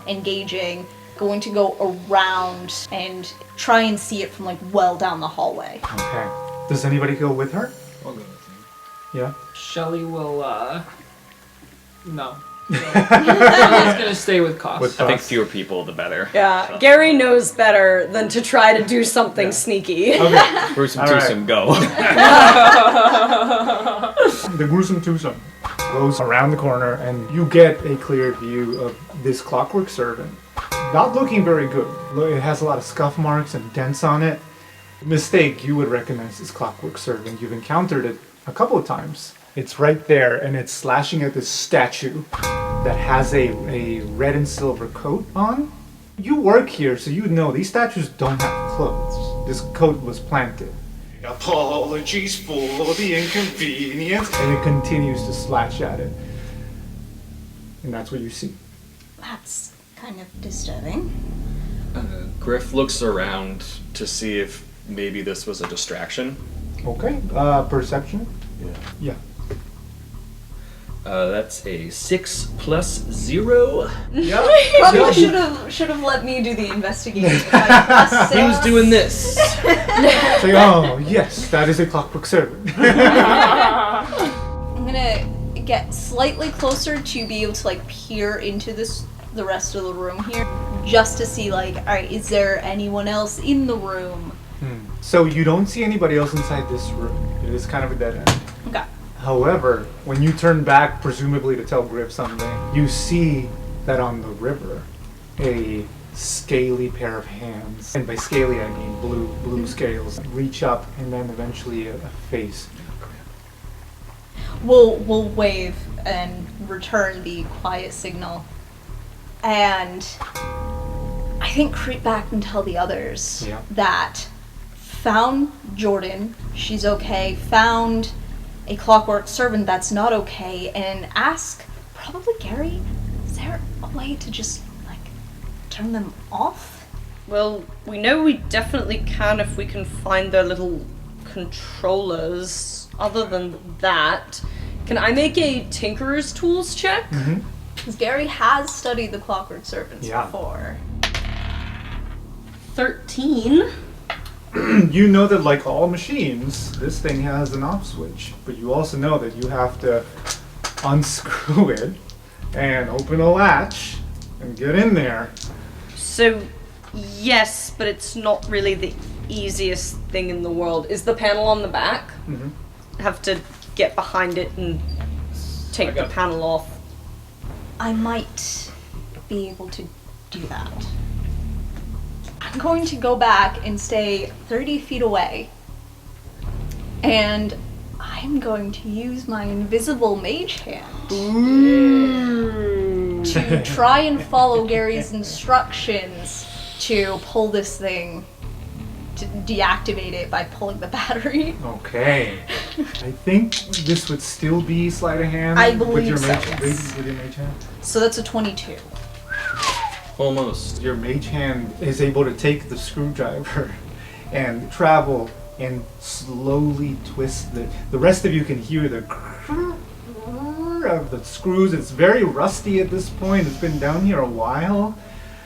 engaging. Going to go around and try and see it from like well down the hallway. Okay. Does anybody go with her? I'll go with you. Yeah. Shelly will, no. Shelly's gonna stay with Cost. I think fewer people, the better. Yeah, So. Gary knows better than to try to do something sneaky. Okay. Gruesome twosome, go. The gruesome twosome goes around the corner and you get a clear view of this clockwork servant. Not looking very good. It has a lot of scuff marks and dents on it. Mistake, you would recognize this clockwork servant. You've encountered it a couple of times. It's right there and it's slashing at this statue that has a red and silver coat on. You work here, so you know these statues don't have clothes. This coat was planted. Apologies for the inconvenience. And it continues to slash at it. And that's what you see. That's kind of disturbing. Griff looks around to see if maybe this was a distraction. Okay. Perception? Yeah. That's a 6 + 0. Yeah. Probably should have let me do the investigating. He was doing this. Say, oh, yes, that is a clockwork servant. I'm gonna get slightly closer to be able to like peer into the rest of the room here, just to see like, all right, is there anyone else in the room? So you don't see anybody else inside this room. It is kind of a dead end. Okay. However, when you turn back, presumably to tell Griff something, you see that on the river, a scaly pair of hands, and by scaly I mean blue scales, reach up and then eventually a face. We'll wave and return the quiet signal, and I think creep back and tell the others that found Jordan, she's okay, found a clockwork servant that's not okay, and ask probably Gary, is there a way to just like turn them off? Well, we know we definitely can if we can find their little controllers. Other than that, can I make a Tinkerer's Tools check? Because Gary has studied the clockwork servants before. 13. You know that like all machines, this thing has an off switch, but you also know that you have to unscrew it and open a latch and get in there. So, yes, but it's not really the easiest thing in the world. Is the panel on the back? I have to get behind it and take the panel off. I might be able to do that. I'm going to go back and stay 30 feet away, and I'm going to use my invisible mage hand to try and follow Gary's instructions to pull this thing, to deactivate it by pulling the battery. Okay. I think this would still be sleight of hand. I with believe your so, mage, yes. with your mage hand. So that's a 22. Almost. Your mage hand is able to take the screwdriver and travel and slowly twist it. The rest of you can hear the of the screws. It's very rusty at this point. It's been down here a while.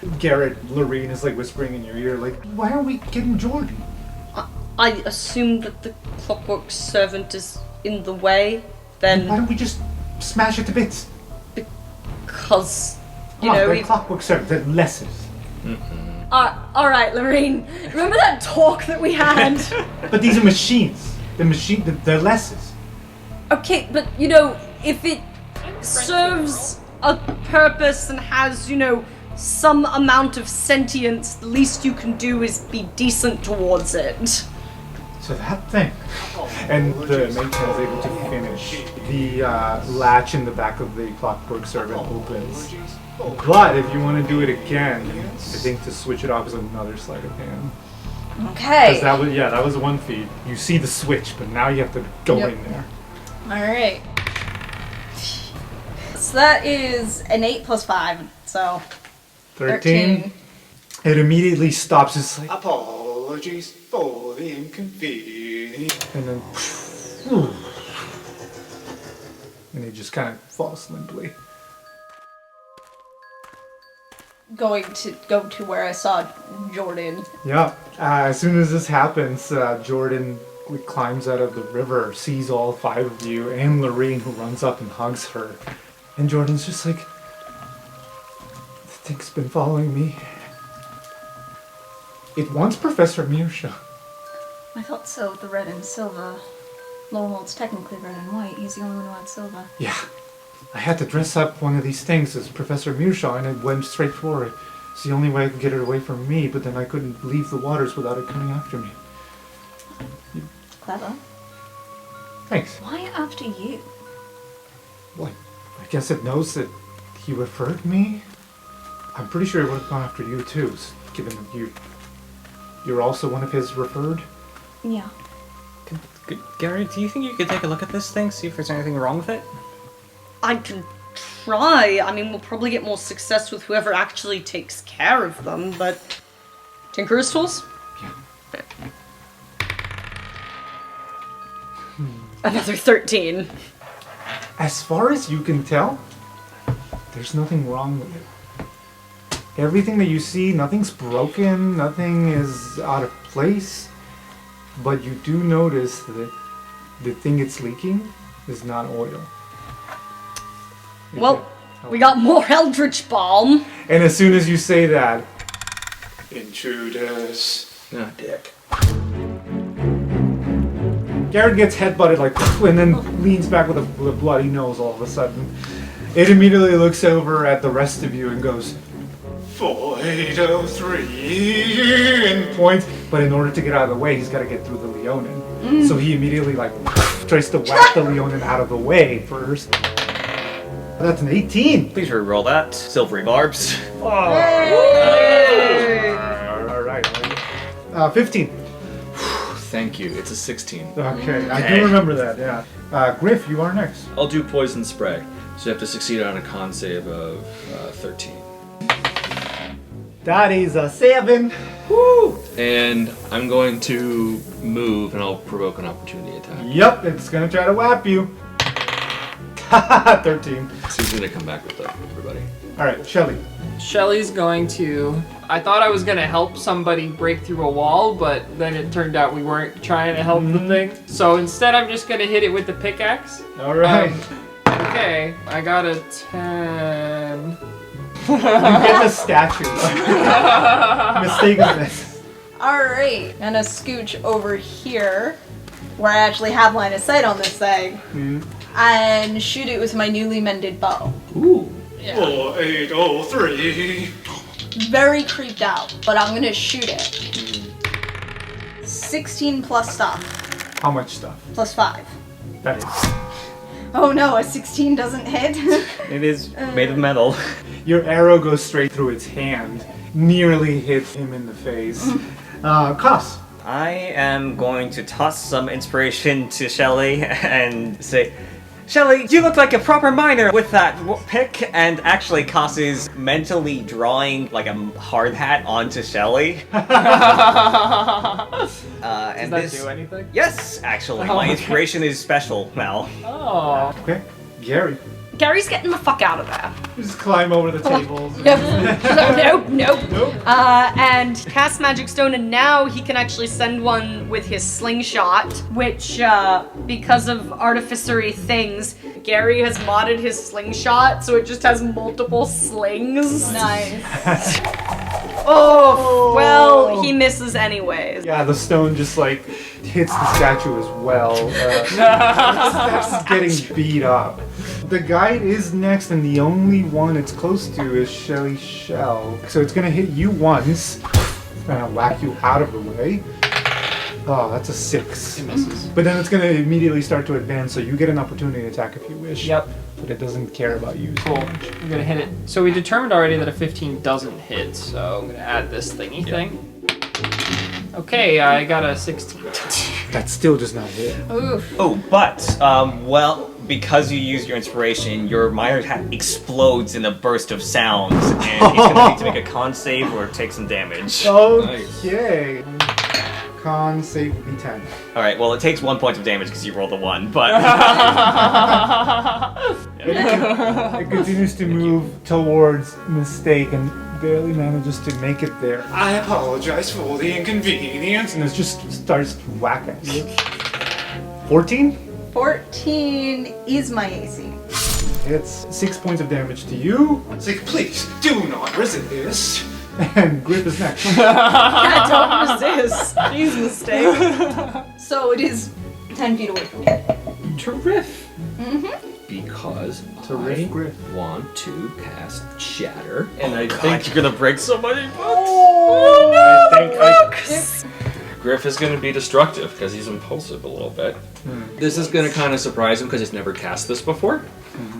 Larine is like whispering in your ear, like, why are we getting Jordan? I assume that the clockwork servant is in the way, then... Why don't we just smash it to bits? Because, the clockwork servant, the lessers. Alright, Larine, remember that talk that we had? But these are machines. They're lessers. Okay, but, if it serves a purpose and has, some amount of sentience, the least you can do is be decent towards it. So that thing. And the mage is able to finish. The latch in the back of the clockwork servant opens. But if you want to do it again, I think to switch it off is another sleight of hand. Okay. Because that was one feat. You see the switch, but now you have to go in there. Alright. So that is an 8 plus 5, so 13. It immediately stops. It's like, Apologies for the inconvenience. and then, and it just kind of falls limply. going to go to where I saw Jordan. Yeah. As soon as this happens, Jordan climbs out of the river, sees all 5 of you, and Larine, who runs up and hugs her. And Jordan's just like, the thing's been following me. It wants Professor Mirsha. I thought so, the red and silver. Well, it's technically red and white. He's the only one who had silver. Yeah. I had to dress up one of these things as Professor Mirsha, and it went straight for it. It's the only way I could get it away from me, but then I couldn't leave the waters without it coming after me. Clever. Thanks. Why after you? Well, I guess it knows that he referred me. I'm pretty sure it would have gone after you too, given that you're also one of his referred. Yeah. Gary, do you think you could take a look at this thing, see if there's anything wrong with it? I can try. I mean, we'll probably get more success with whoever actually takes care of them, but... Tinker's tools? Yeah. Another 13. As far as you can tell, there's nothing wrong with it. Everything that you see, nothing's broken, nothing is out of place. But you do notice that the thing it's leaking is not oil. Well, we got more Eldritch Balm. And as soon as you say that, Intruders. Ah, dick. Garrett gets headbutted like, and then leans back with a bloody nose all of a sudden. It immediately looks over at the rest of you and goes, 4803 and points, but in order to get out of the way, he's got to get through the Leonin. So he immediately tries to whack the Leonin out of the way first. That's an 18. Please re-roll that. Silvery barbs. Oh. All right. 15. Thank you. It's a 16. Okay, I do remember that, yeah. Griff, you are next. I'll do poison spray. So you have to succeed on a con save of 13. That is a 7. Woo! And I'm going to move and I'll provoke an opportunity attack. Yep, it's going to try to whap you. 13. So he's going to come back with everybody. Alright, Shelly. Shelly's going to... I thought I was going to help somebody break through a wall, but then it turned out we weren't trying to help the thing. So instead I'm just going to hit it with the pickaxe. Alright. Okay, I got a 10. You get the statue. Mistake and Griff. Alright, I'm gonna scooch over here, where I actually have line of sight on this thing, and shoot it with my newly mended bow. Ooh. Yeah. 4803. Very creeped out, but I'm gonna shoot it. 16 plus stuff. How much stuff? Plus 5. That is. Oh no, a 16 doesn't hit. It is made of metal. Your arrow goes straight through its hand, nearly hits him in the face. Koss. I am going to toss some inspiration to Shelly and say, Shelly, you look like a proper miner with that pick. And actually, Koss is mentally drawing like a hard hat onto Shelly. Does And that this, do anything? yes, actually, Oh, my okay. inspiration is special now. Oh. Okay. Gary. Gary's getting the fuck out of there. Just climb over the tables. Nope. Nope. And cast Magic Stone, and now he can actually send one with his slingshot, which, because of artificery things, Gary has modded his slingshot, so it just has multiple slings. Nice. Oh, well, he misses anyways. Yeah, the stone just like hits the statue as well. It's getting beat up. The guide is next, and the only one it's close to is Shelly Shell. So it's gonna hit you once, gonna whack you out of the way. Oh, that's a 6. It misses. But then it's gonna immediately start to advance, so you get an opportunity to attack if you wish. Yep. But it doesn't care about you. Cool. I'm gonna hit it. So we determined already that a 15 doesn't hit, so I'm gonna add this thingy thing. Okay, I got a 16. That still does not hit. Oof. Oh, but, well, because you use your inspiration, your minor hat explodes in a burst of sound, and he's gonna need to make a con save or take some damage. Okay. Con save D10. Alright, well, it takes 1 point of damage because you rolled a 1, but... It continues to move towards Mistake and barely manages to make it there. I apologize for the inconvenience. And it just starts to whack at you. 14? 14 is my AC. It's 6 points of damage to you, Say, please, do not resist. and Griff is next. I don't resist. Jeez, Mistake. So it is 10 feet away from me. To riff. Mm-hmm. Because To riff I Griff. want to cast Shatter. And I God, think you're gonna break so many Griff is going to be destructive because he's impulsive a little bit. This is going to kind of surprise him because he's never cast this before.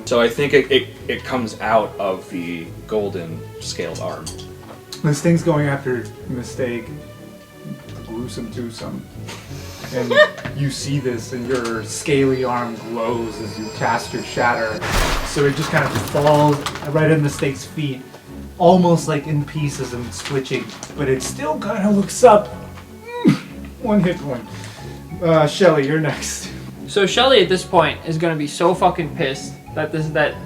So I think it comes out of the golden scaled arm. This thing's going after Mistake. Gruesome twosome. And you see this, and your scaly arm glows as you cast your shatter. So it just kind of falls right at Mistake's feet, almost like in pieces and twitching. But it still kind of looks up. 1 hit point. Shelly, you're next. So Shelly at this point is gonna be so fucking pissed that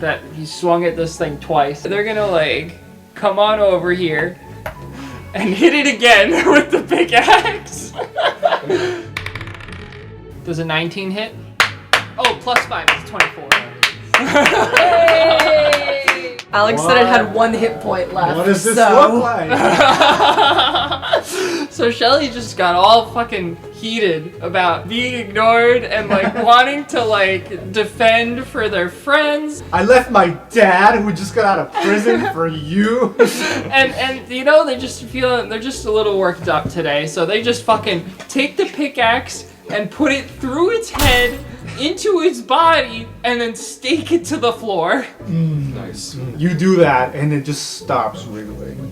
that he swung at this thing twice. They're gonna like come on over here and hit it again with the pickaxe. Does a 19 hit? Oh, plus 5 is 24. Alex said it had 1 hit point left. What does this so... look like? So Shelly just got all fucking heated about being ignored and like wanting to like defend for their friends. I left my dad, who just got out of prison, for you. And you know, they're just a little worked up today, so they just fucking take the pickaxe and put it through its head into its body and then stake it to the floor. Nice. You do that, and it just stops wriggling,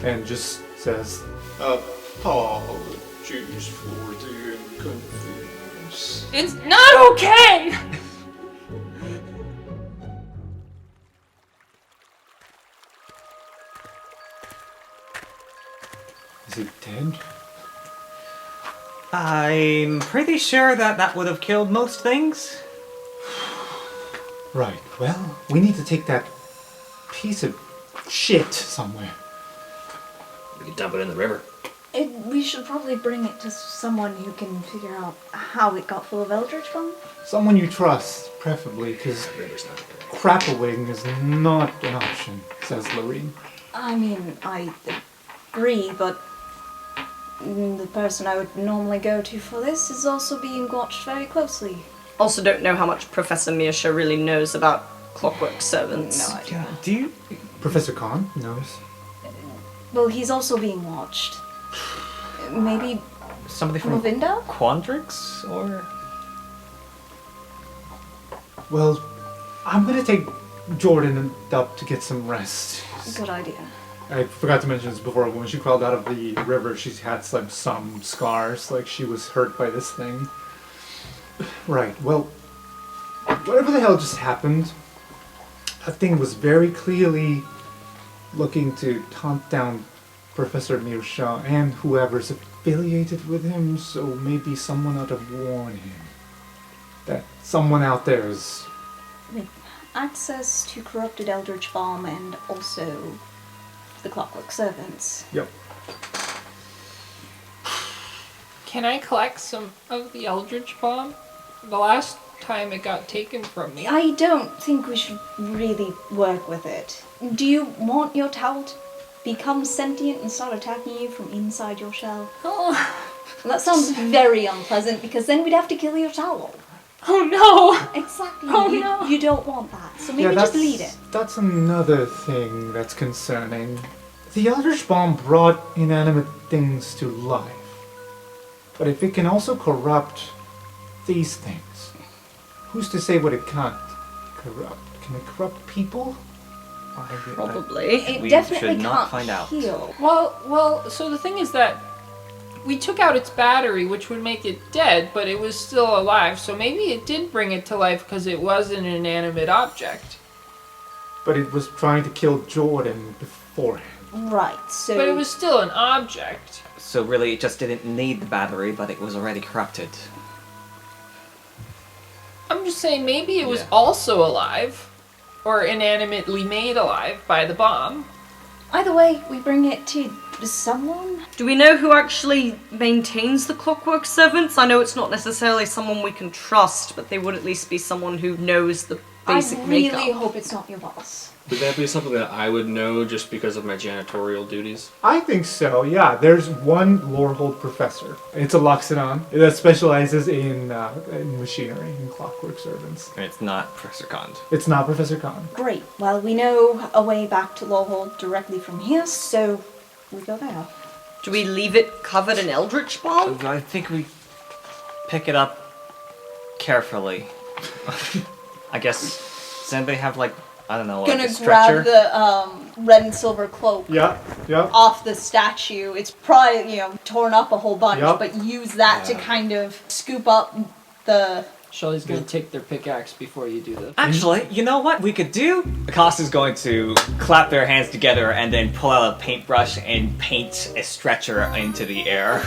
and just says, Apologies for the inconvenience. It's not okay! "Is it dead?" I'm pretty sure that would have killed most things. Right. Well, we need to take that piece of shit somewhere. We can dump it in the river. We should probably bring it to someone who can figure out how it got full of Eldritch Bone. Someone you trust, preferably, because River's not good. crappawing is not an option, says Larine. I mean, I agree, but the person I would normally go to for this is also being watched very closely. Also don't know how much Professor Mirsha really knows about clockwork servants. No idea. Do you... Professor Khan knows. Well, he's also being watched. Maybe Somebody from Movinda? Quandrix, or... Well, I'm gonna take Jordan up to get some rest. Good idea. I forgot to mention this before, but when she crawled out of the river, she had like some scars, like she was hurt by this thing. Right, well, whatever the hell just happened, that thing was very clearly looking to hunt down Professor Mirsha and whoever's affiliated with him, so maybe someone ought to warn him that someone out there is... With access to corrupted Eldritch Bomb and also the Clockwork Servants. Yep. Can I collect some of the Eldritch Bomb? The last time it got taken from me. I don't think we should really work with it. Do you want your towel to become sentient and start attacking you from inside your shell? Oh, Well, that sounds very unpleasant because then we'd have to kill your towel. oh no! Exactly. Oh, you, no. you don't want that. So maybe just lead it. That's another thing that's concerning. The Eldritch Bomb brought inanimate things to life. But if it can also corrupt these things, who's to say what it can't corrupt? Can it corrupt people? Probably. It We definitely should not can't find out. heal. Well, so the thing is that we took out its battery, which would make it dead, but it was still alive, so maybe it did bring it to life because it was an inanimate object. But it was trying to kill Jordan beforehand. Right, so... But it was still an object. So really, it just didn't need the battery, but it was already corrupted. I'm just saying maybe it was Yeah. also alive, or inanimately made alive by the bomb. Either way, we bring it to someone. Do we know who actually maintains the Clockwork Servants? I know it's not necessarily someone we can trust, but they would at least be someone who knows the basic I really makeup. hope it's not your boss. Would that be something that I would know just because of my janitorial duties? I think so, yeah. There's one Lorehold professor. It's a Loxodon that specializes in machinery and clockwork servants. And it's not Professor Kond. It's not Professor Khan. Great. Well, we know a way back to Lorehold directly from here, so we go there. Do we leave it covered in Eldritch Bomb? I think we pick it up carefully. I guess, does anybody have like, I don't know, like Gonna a stretcher? grab the red and silver cloak Yeah. off the statue. It's probably, torn up a whole bunch, Yep. but use that to kind of scoop up the... Shelly's gonna take their pickaxe before you do this. Actually, you know what we could do? Acosta's going to clap their hands together and then pull out a paintbrush and paint a stretcher into the air.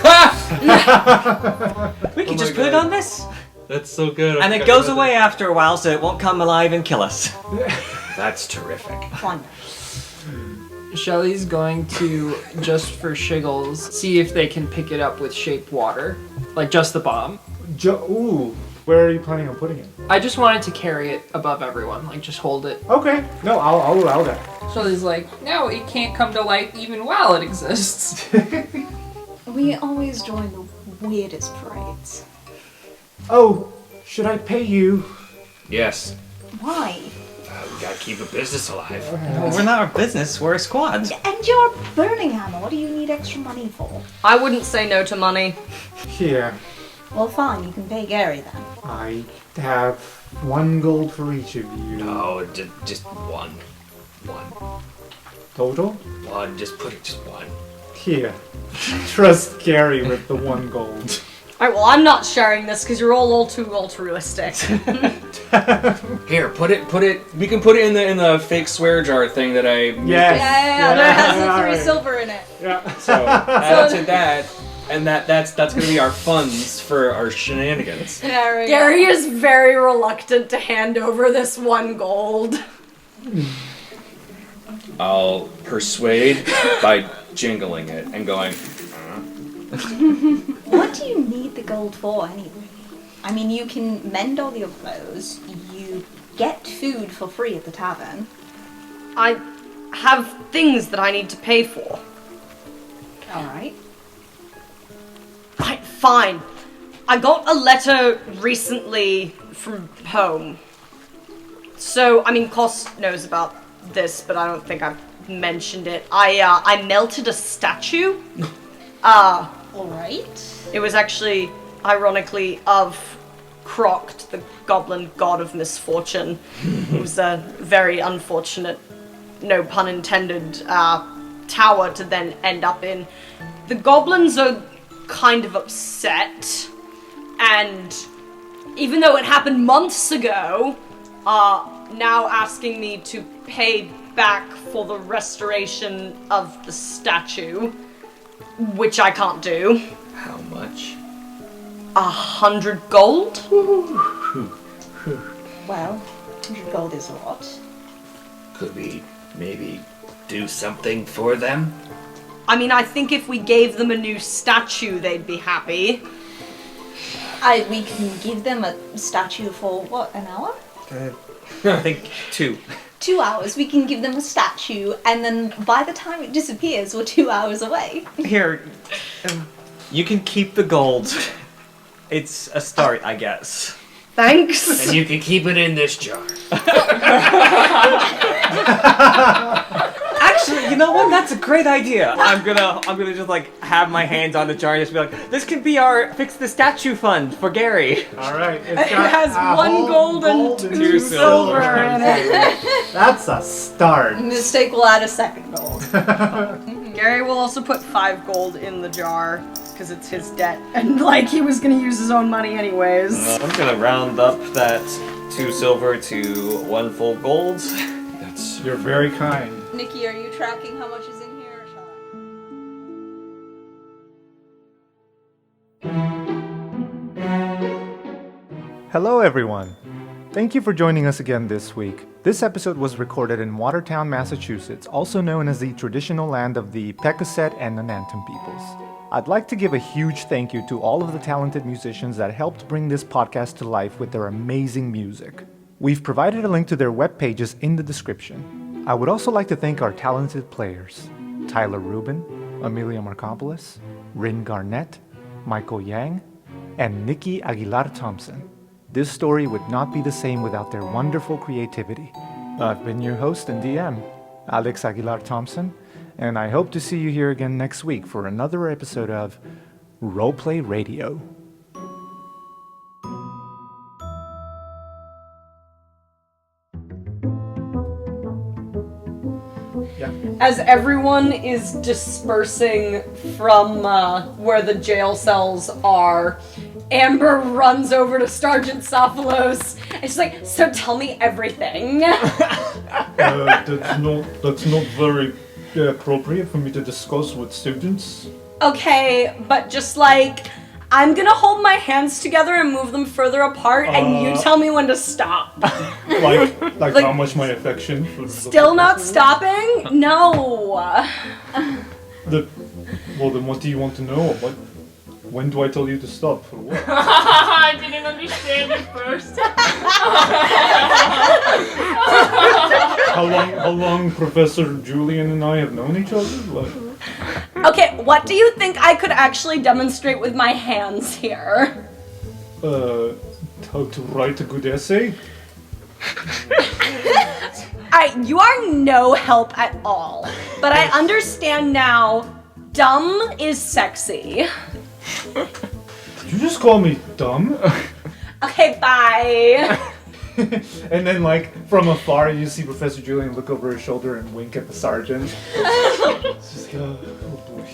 We can just put it on this. That's so good. And it goes away after a while, so it won't come alive and kill us. That's terrific. Fun. Shelly's going to, just for shiggles, see if they can pick it up with shaped water. Like just the bomb. Ooh. Where are you planning on putting it? I just wanted to carry it above everyone, like just hold it. Okay. No, I'll allow that. Shelly's like, no, it can't come to life even while it exists. We always join the weirdest parades. Oh, should I pay you? Yes. Why? We gotta keep a business alive. Well, we're not a business, we're a squad. And you're burning hammer. What do you need extra money for? I wouldn't say no to money. Here. Well, fine. You can pay Gary then. I have 1 gold for each of you. No, just one. One. Total? One. Just put it, just one. Here. Trust Gary with the 1 gold. Alright, well, I'm not sharing this because you're all too altruistic. Here, put it. We can put it in the fake swear jar thing that I. Yes. Yeah. There has the 3 alright. silver in it. Yeah. So add to that, and that's gonna be our funds for our shenanigans. There we Gary go. is very reluctant to hand over this 1 gold. I'll persuade by jingling it and going. What do you need the gold for anyway? I mean, you can mend all your clothes. You get food for free at the tavern. I have things that I need to pay for. All right. Right, fine. I got a letter recently from home. So, I mean, Koss knows about this, but I don't think I've mentioned it. I melted a statue. All right. It was actually, ironically, of crocked the goblin god of misfortune. It was a very unfortunate, no pun intended, tower to then end up in. The goblins are kind of upset, and even though it happened months ago, now asking me to pay back for the restoration of the statue, which I can't do. How much? 100 gold? Well, 100 gold is a lot. Could we maybe do something for them? I mean, I think if we gave them a new statue, they'd be happy. We can give them a statue for, what, an hour? I think 2. 2 hours. We can give them a statue, and then by the time it disappears, we're 2 hours away. Here, you can keep the gold. It's a start, I guess. Thanks. And you can keep it in this jar. Actually, you know what? That's a great idea. I'm gonna just like have my hands on the jar and just be like, this can be our fix the statue fund for Gary. All right. It has 1 gold and 2 silver in it. That's a start. Mistake will add a 2nd gold. Gary will also put 5 gold in the jar, because it's his debt, and like he was gonna use his own money anyways. I'm gonna round up that 2 silver to 1 full gold. You're very kind. Nikki, are you tracking how much is in here, or shall I? Hello, everyone. Thank you for joining us again this week. This episode was recorded in Watertown, Massachusetts, also known as the traditional land of the Pecosset and Nanantum peoples. I'd like to give a huge thank you to all of the talented musicians that helped bring this podcast to life with their amazing music. We've provided a link to their web pages in the description. I would also like to thank our talented players, Tyler Rubin, Amelia Markopoulos, Rin Garnett, Michael Yang, and Nikki Aguilar Thompson. This story would not be the same without their wonderful creativity. I've been your host and DM, Alex Aguilar Thompson, and I hope to see you here again next week for another episode of Roleplay Radio. As everyone is dispersing from where the jail cells are, Amber runs over to Sergeant Sophilos and she's like, so tell me everything. That's not very appropriate for me to discuss with students. Okay, but just like, I'm gonna hold my hands together and move them further apart and you tell me when to stop. Like how much my affection for Still not stopping? No. Well, then what do you want to know? When do I tell you to stop? For what? I didn't understand at first. How long Professor Julian and I have known each other? Okay, what do you think I could actually demonstrate with my hands here? How to write a good essay? Alright, you are no help at all. But I understand now, dumb is sexy. Did you just call me dumb? Okay, bye. And then, like, from afar, you see Professor Julian look over his shoulder and wink at the sergeant. Just go, oh boy.